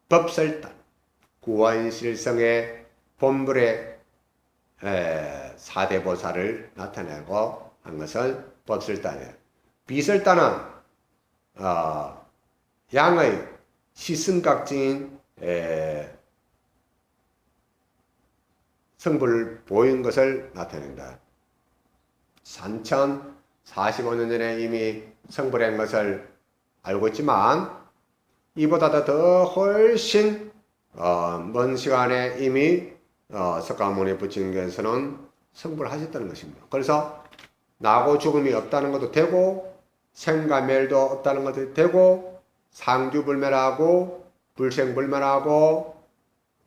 법설단, 구원실성의 본불의 4대보살을 나타내고 한 것은 법설단이에요. 비설단은 양의 시승각증인 성불을 보인 것을 나타낸다. 3045년 전에 이미 성불한 것을 알고 있지만 이보다 더 훨씬 먼 시간에 이미 석가모니 부처님께서는 성불하셨다는 것입니다. 그래서 나고 죽음이 없다는 것도 되고 생과 멸도 없다는 것도 되고 상주불멸하고 불생불멸하고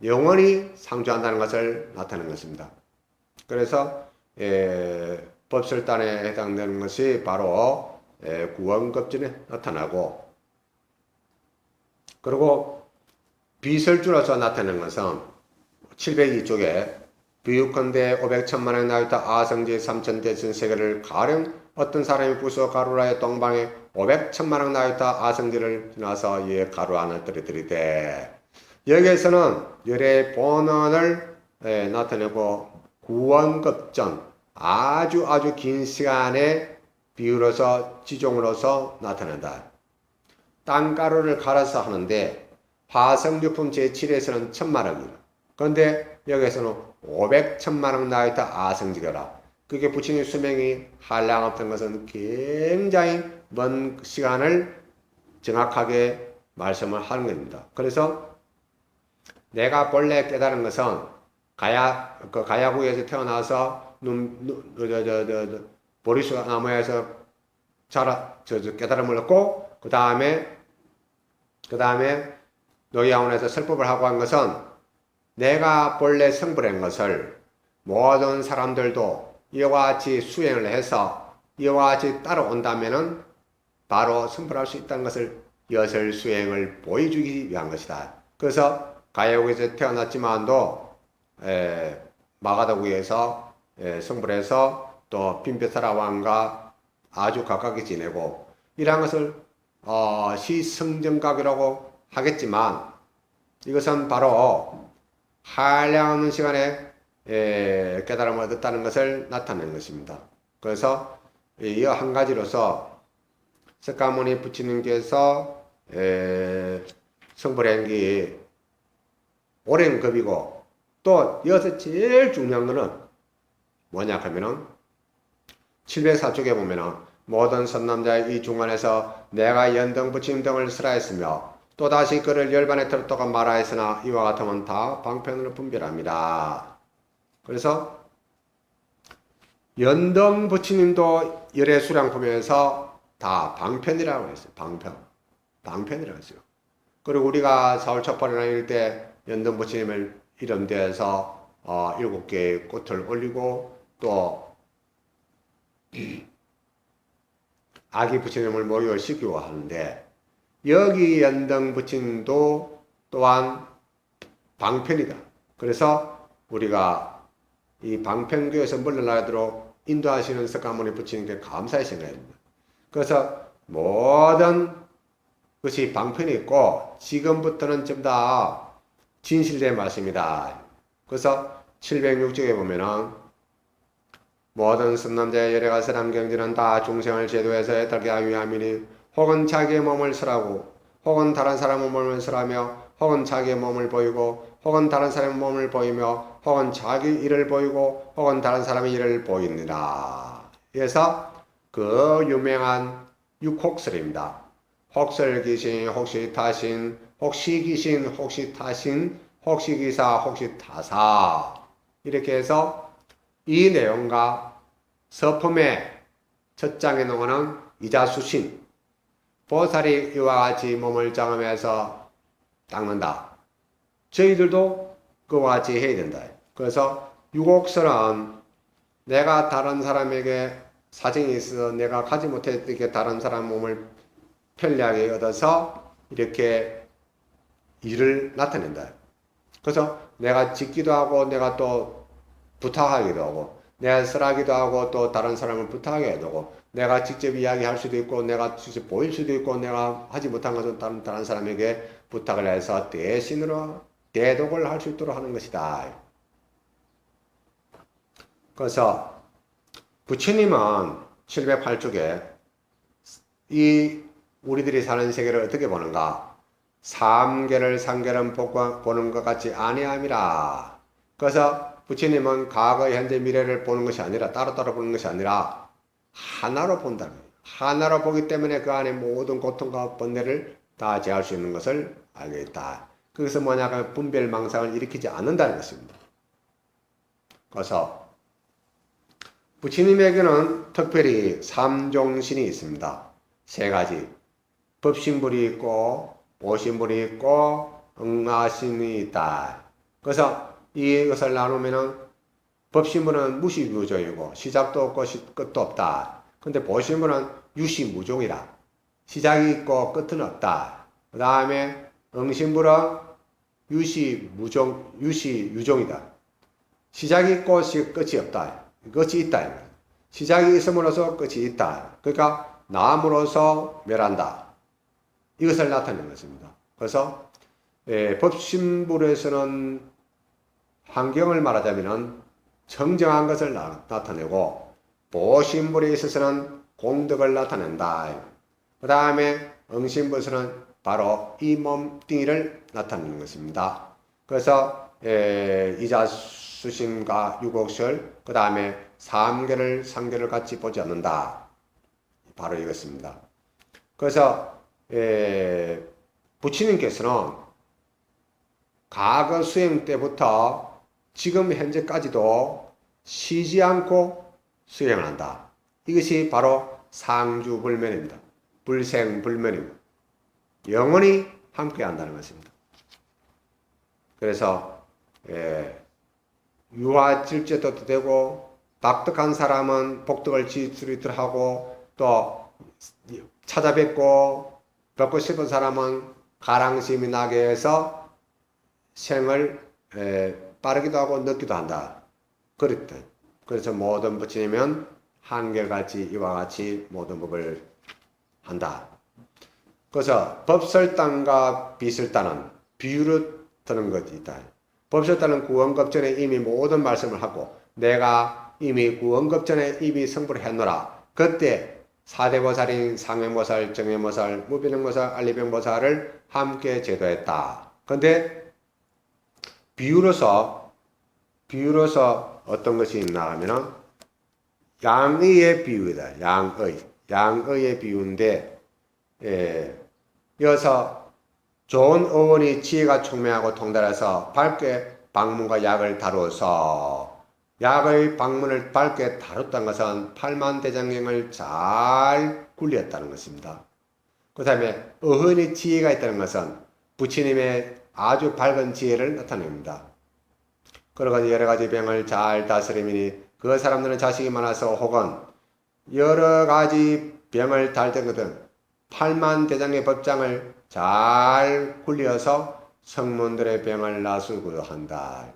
영원히 상주한다는 것을 나타내는 것입니다. 그래서 법설단에 해당되는 것이 바로 구원급전에 나타나고, 그리고 비설주로서 나타내는 것은 702쪽에 비유컨대 500천만의 나유타 아성지 3천대천 세계를 가령 어떤 사람이 부서 가루라의 동방에 500천만의 나유타 아성지를 지나서 이에 가루 안을 떨어뜨리되, 여기에서는 열의 본원을 나타내고 구원급전, 아주 긴 시간의 비유로서 지종으로서 나타낸다. 땅가루를 갈아서 하는데 화성유품 제7에서는 1000만원이다. 그런데 여기에서는 500천만원 나이다 아성지거라. 그게 부처님 수명이 한량없던 것은 굉장히 먼 시간을 정확하게 말씀을 하는 겁니다. 그래서 내가 본래 깨달은 것은 가야구에서 태어나서 보리수 나무에서 깨달음을 얻고 그 다음에 노야원에서 설법을 하고 한 것은 내가 본래 성불한 것을 모든 사람들도 이와 같이 수행을 해서 이와 같이 따라온다면은 바로 성불할 수 있다는 것을 여설 수행을 보여주기 위한 것이다. 그래서 가야국에서 태어났지만도 마가다구에서 성불해서 또 빈베타라 왕과 아주 가깝게 지내고 이러한 것을 시성정각이라고 하겠지만 이것은 바로 한량없는 시간에 깨달음을 얻었다는 것을 나타내는 것입니다. 그래서 이 한 가지로서 석가모니 부처님께서 성불한 게 오랜 급이고, 또 여기서 제일 중요한 것은 뭐냐 하면은 704쪽에 보면은 모든 선남자의 이 중간에서 내가 연등 부침 등을 쓰라했으며 또다시 그를 열반에 들었다가 말하였으나 이와 같으면 다 방편으로 분별합니다. 그래서 연등 부처님도 열애 수량품에서 다 방편이라고 했어요. 방편이라고 했어요. 그리고 우리가 사월 첩발이나 이럴 때 연등 부처님을 이름대서 7개의 꽃을 올리고 또 아기 부처님을 모유시키고 하는데 여기 연등 부처님도 또한 방편이다. 그래서 우리가 이 방편교에서 물러나도록 인도하시는 석가모니 부처님께 감사의 생각입니다. 그래서 모든 것이 방편이 있고 지금부터는 좀 다 진실된 말씀이다. 그래서 706쪽에 보면은 모든 선남자의 열애가 선한 경지는 다 중생을 제도에서 애달게 하기 위함이니 혹은 자기의 몸을 설하고 혹은 다른 사람의 몸을 설하며 혹은 자기의 몸을 보이고 혹은 다른 사람의 몸을 보이며 혹은 자기 일을 보이고 혹은 다른 사람의 일을 보이느라. 그래서 그 유명한 6혹설입니다. 혹설기신, 혹시타신, 혹시기신, 혹시타신, 혹시기사, 혹시타사. 이렇게 해서 이 내용과 서품의 첫 장에 나오는 이자수신, 보살이 이와 같이 몸을 장엄해서 닦는다. 저희들도 그와 같이 해야 된다. 그래서 유곡설은 내가 다른 사람에게 사정이 있어서 내가 가지 못했던 다른 사람 몸을 편리하게 얻어서 이렇게 일을 나타낸다. 그래서 내가 짓기도 하고 내가 또 부탁하기도 하고 내가 설하기도 하고 또 다른 사람을 부탁하게 되고 내가 직접 이야기할 수도 있고 내가 직접 보일 수도 있고 내가 하지 못한 것은 다른 사람에게 부탁을 해서 대신으로 대독을 할 수 있도록 하는 것이다. 그래서 부처님은 708쪽에 이 우리들이 사는 세계를 어떻게 보는가? 삼계를 상계를 보는 것 같이 아니함이라. 그래서 부처님은 과거, 현재, 미래를 보는 것이 아니라 따로따로 보는 것이 아니라 하나로 본다는 거예요. 하나로 보기 때문에 그 안에 모든 고통과 번뇌를 다 제할 수 있는 것을 알게 있다. 그것은 뭐냐? 분별망상을 일으키지 않는다는 것입니다. 그래서 부처님에게는 특별히 삼종신이 있습니다. 세 가지. 법신불이 있고 보신불이 있고 응아신이 있다. 그래서 이것을 나누면은 법신불은 무시무종이고 시작도 없고 끝도 없다. 근데 보신불은 유시무종이라. 시작이 있고 끝은 없다. 그 다음에 응신불은 유시유종이다. 시작이 있고 끝이 없다. 끝이 있다. 시작이 있음으로써 끝이 있다. 그러니까 나음으로써 멸한다. 이것을 나타내는 것입니다. 그래서 법신불에서는 환경을 말하자면 정정한 것을 나타내고 보신불에 있어서는 공덕을 나타낸다. 그 다음에 응신불에서는 바로 이 몸뚱이를 나타내는 것입니다. 그래서 이자수심과 유곡설, 그 다음에 삼계를 상계를 같이 보지 않는다. 바로 이것입니다. 그래서 부처님께서는 과거 수행 때부터 지금 현재까지도 쉬지 않고 수행을 한다. 이것이 바로 상주불면입니다. 불생불면입니다. 영원히 함께 한다는 것입니다. 그래서 유화질제도 되고 박덕한 사람은 복덕을 지수리들 하고 또 찾아뵙고 뵙고 싶은 사람은 가랑심이 나게 해서 생을 빠르기도 하고 늦기도 한다. 그렇다. 그래서 모든 부처님은 한결같이 이와 같이 모든 법을 한다. 그래서 법설단과 비설단은 비유로 드는 것이 있다. 법설단은 구원급 전에 이미 모든 말씀을 하고 내가 이미 구원급 전에 이미 성불을 했노라. 그때 사대보살인 상행보살, 정행보살, 무변행보살, 알리병보살을 함께 제도했다. 그런데 비유로서 어떤 것이 있나 하면은 양의의 비유이다. 양의. 양의의 비유인데, 이어서 좋은 어원이 지혜가 총명하고 통달해서 밝게 방문과 약을 다루어서 약의 방문을 밝게 다뤘다는 것은 팔만대장경을 잘 굴렸다는 것입니다. 그 다음에 어헌이 지혜가 있다는 것은 부처님의 아주 밝은 지혜를 나타냅니다. 그러고 여러 가지 병을 잘 다스리니 그 사람들은 자식이 많아서 혹은 여러 가지 병을 달던 팔만대장의 법장을 잘 굴려서 성문들의 병을 나수고도 한다.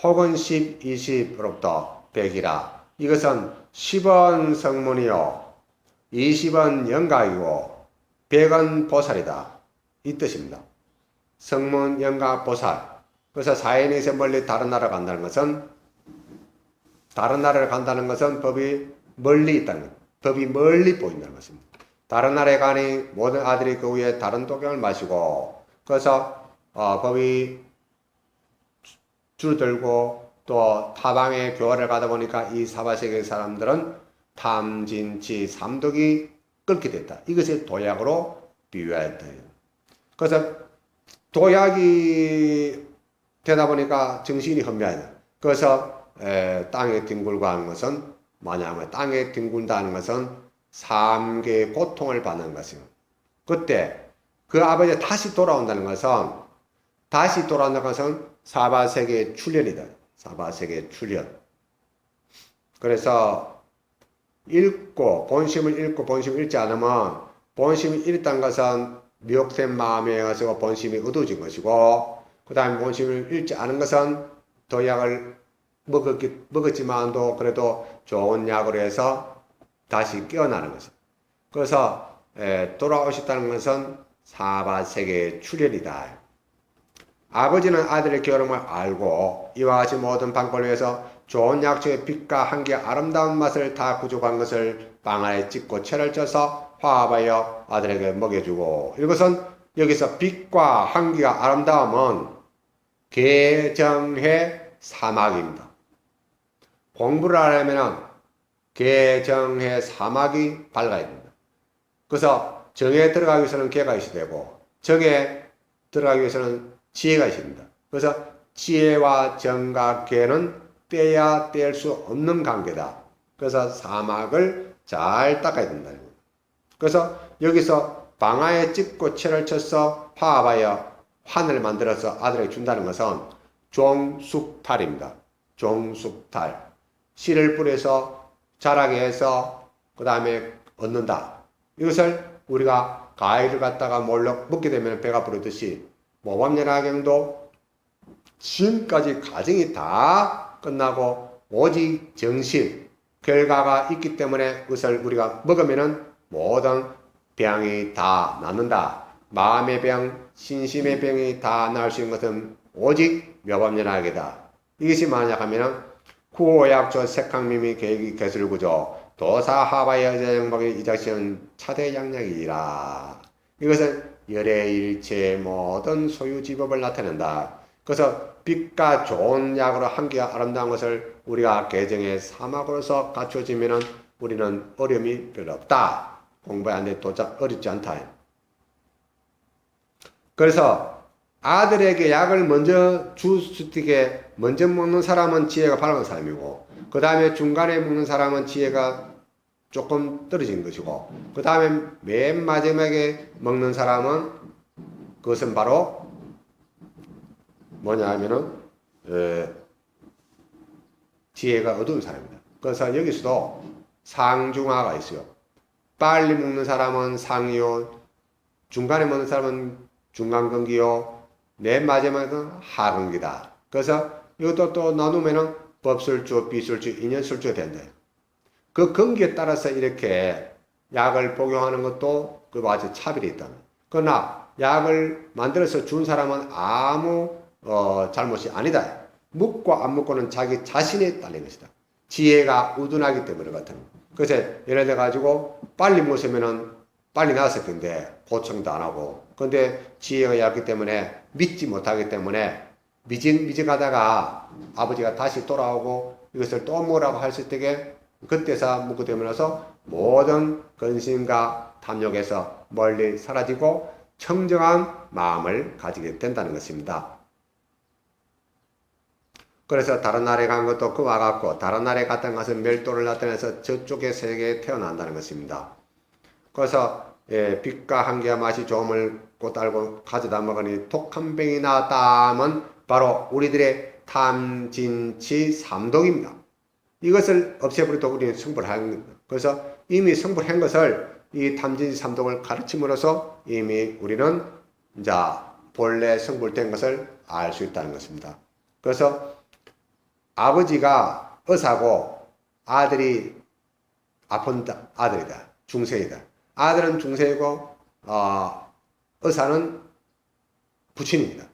혹은 10, 20으로부터 100이라. 이것은 10은 성문이요 20은 영각이고 100은 보살이다. 이 뜻입니다. 성문, 영각, 보살. 그래서 사인에서 멀리 다른 나라 간다는 것은 다른 나라를 간다는 것은 법이 멀리 있다는 것. 법이 멀리 보인다는 것입니다. 다른 나라에 가니 모든 아들이 그 위에 다른 도경을 마시고 그래서 법이 줄들고 또 타방에 교화를 가다 보니까 이 사바세계 사람들은 탐진치 삼독이 끓게 됐다. 이것을 도약으로 비유했다. 그래서 도약이 되다 보니까 정신이 혼미하다. 그래서 땅에 뒹굴고 것은 뭐냐면 땅에 뒹굴다는 것은 3개의 고통을 받는 것이요. 그때 그 아버지가 다시 돌아온다는 것은 사바세계의 출현이다. 사바세계의 출현. 그래서 본심을 읽고 본심을 읽지 않으면 본심이 읽다는 것은 미혹된 마음에 가서 본심이 어두워진 것이고 그 다음에 본심을 읽지 않은 것은 도약을 먹었지만도 그래도 좋은 약으로 해서 다시 깨어나는 것이다. 그래서 돌아오셨다는 것은 사바세계의 출현이다. 아버지는 아들의 결함을 알고 이와 같이 모든 방법을 위해서 좋은 약초의 빛과 향기의 아름다운 맛을 다 구족한 것을 빵 안에 찍고 채를 쪄서 화합하여 아들에게 먹여주고 이것은 여기서 빛과 향기가 아름다움은 개정해 사막입니다. 공부를 하려면 개정해 사막이 밝아야 됩니다. 그래서 정에 들어가기 위해서는 개가 있어야 되고 정에 들어가기 위해서는 지혜가 있어야 됩니다. 그래서 지혜와 정과 개는 떼야 뗄 수 없는 관계다. 그래서 사막을 잘 닦아야 된다. 그래서 여기서 방아에 찍고 채를 쳐서 화합하여 환을 만들어서 아들에게 준다는 것은 종숙탈입니다. 종숙탈. 씨를 뿌려서 자라게 해서 그 다음에 얻는다. 이것을 우리가 과일을 갖다가 몰래 먹게 되면 배가 부르듯이 모범연화경도 지금까지 과정이 다 끝나고 오직 정실 결과가 있기 때문에 그것을 우리가 먹으면은 모든 병이 다 낫는다. 마음의 병, 신심의 병이 다 나을 수 있는 것은 오직 묘법연화계다. 이것이 만약 하면은 구호약조 색학미미 계획이 개술구조 도사하바의 여자영박의 이작시는 차대양약이라. 이것은 열애일체 모든 소유지법을 나타낸다. 그래서 빛과 좋은 약으로 향기가 아름다운 것을 우리가 개정의 사막으로서 갖춰지면은 우리는 어려움이 별로 없다. 공부하는데 도착 어렵지 않다. 그래서 아들에게 약을 먼저 주스틱에 먼저 먹는 사람은 지혜가 바른 사람이고 그 다음에 중간에 먹는 사람은 지혜가 조금 떨어진 것이고 그 다음에 맨 마지막에 먹는 사람은 그것은 바로 뭐냐 하면은 지혜가 어두운 사람이다. 그래서 여기서도 상중하가 있어요. 빨리 먹는 사람은 상이요, 중간에 먹는 사람은 중간근기요, 맨 마지막은 하근기다. 그래서 이것도 또 나누면은 법술주, 비술주, 인연술주가 된다. 그 근기에 따라서 이렇게 약을 복용하는 것도 그와 같이 차별이 있다. 그러나 약을 만들어서 준 사람은 아무 잘못이 아니다. 묵고 안 묵고는 자기 자신에 딸린 것이다. 지혜가 우둔하기 때문에 같은. 그래서 예를 들어 가지고 빨리 먹으면은 빨리 나았을 텐데 보충도 안 하고. 근데 지혜가 얇기 때문에 믿지 못하기 때문에 미직하다가 아버지가 다시 돌아오고 이것을 또 먹으라고 했을 때에 그때서 묵고 되면서 모든 근심과 탐욕에서 멀리 사라지고 청정한 마음을 가지게 된다는 것입니다. 그래서 다른 나라에 간 것도 그와 같고 다른 나라에 갔던 것은 멸도를 나타내서 저쪽의 세계에 태어난다는 것입니다. 그래서 빛과 한계와 맛이 좋음을 곧 알고 가져다 먹으니 독한 병이 나왔다 하면 바로 우리들의 탐진치 삼독입니다. 이것을 없애버리도 우리는 승부를 하는 겁니다. 그래서 이미 승부한 것을 이 탐진치 삼독을 가르침으로써 이미 우리는 이제 본래 승부된 것을 알 수 있다는 것입니다. 그래서 아버지가 의사고 아들이 아픈 아들이다. 중생이다. 아들은 중생이고 의사는 부처님이다.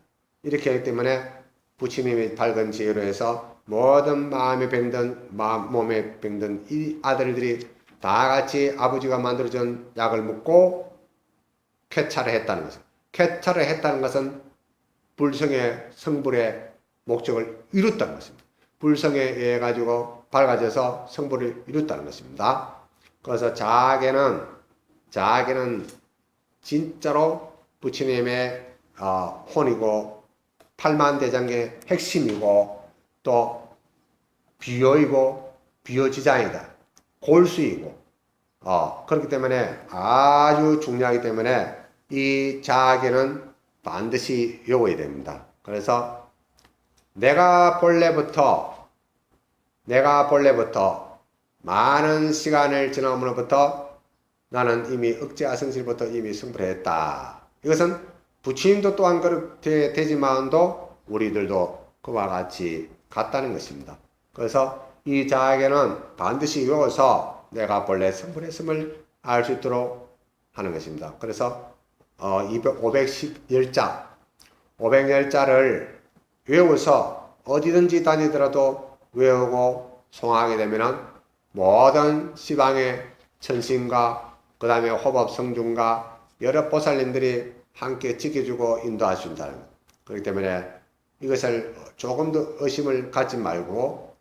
이렇게 하기 때문에 부처님의 밝은 지혜로 해서 모든 마음에 병든 몸에 병든 이 아들들이 다 같이 아버지가 만들어준 약을 먹고 쾌차를 했다는 것입니다. 쾌차를 했다는 것은 불성의 성불의 목적을 이뤘다는 것입니다. 불성에 의해 가지고 밝아져서 성불을 이뤘다는 것입니다. 그래서 자아계는 진짜로 부처님의 혼이고 팔만대장의 핵심이고 또 비효이고 비효지장이다. 골수이고 그렇기 때문에 아주 중요하기 때문에 이 자아계는 반드시 외워야 됩니다. 그래서 내가 본래부터 많은 시간을 지남으로부터 나는 이미 억제아성실부터 이미 승부를 했다. 이것은 부처님도 또한 그렇게 되지만도 우리들도 그와 같이 같다는 것입니다. 그래서 이 자에게는 반드시 외워서 내가 본래 승부했음을 알 수 있도록 하는 것입니다. 그래서 510자를 외워서 어디든지 다니더라도 외우고 송하게 되면은 모든 시방의 천신과 그 다음에 호법 성중과 여러 보살님들이 함께 지켜주고 인도하신다는 것. 그렇기 때문에 이것을 조금 더 의심을 갖지 말고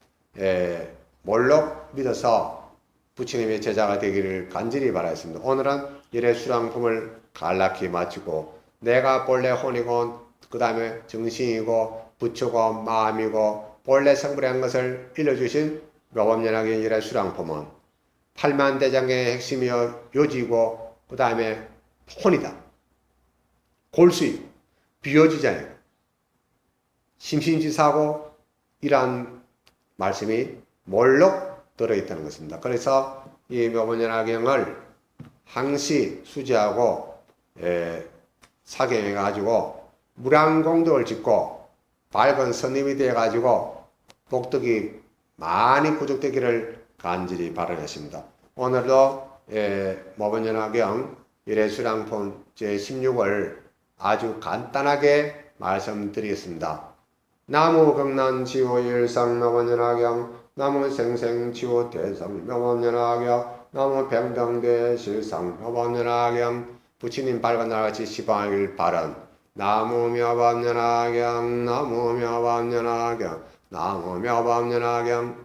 몰록 믿어서 부처님의 제자가 되기를 간절히 바라겠습니다. 오늘은 일의 수량품을 간략히 마치고 내가 본래 혼이고 그 다음에 정신이고 부처고 마음이고 본래 성불한 것을 일러주신 묘법연학의 일의 수량품은 팔만대장의 핵심이여 요지고 그 다음에 혼이다. 골수이고 비효지장이고 심신지사고 이러한 말씀이 몰록 들어있다는 것입니다. 그래서 이 묘법연학경을 항시 수지하고 사경해 가지고 무량공덕을 짓고 밝은 선임이 되어 가지고 복덕이 많이 구족되기를 간절히 바라겠습니다. 오늘도 묘법연학경 일회수량품 제16을 아주 간단하게 말씀드리겠습니다. 나무 극난지호 일상묘법연학경 나무 생생지호 대성묘법연학경 나무 병병대 실상묘법연학경 부처님 밝은 날같이 시방하길 바란 나무묘법연학경 나무묘법연학경 나무묘법연학경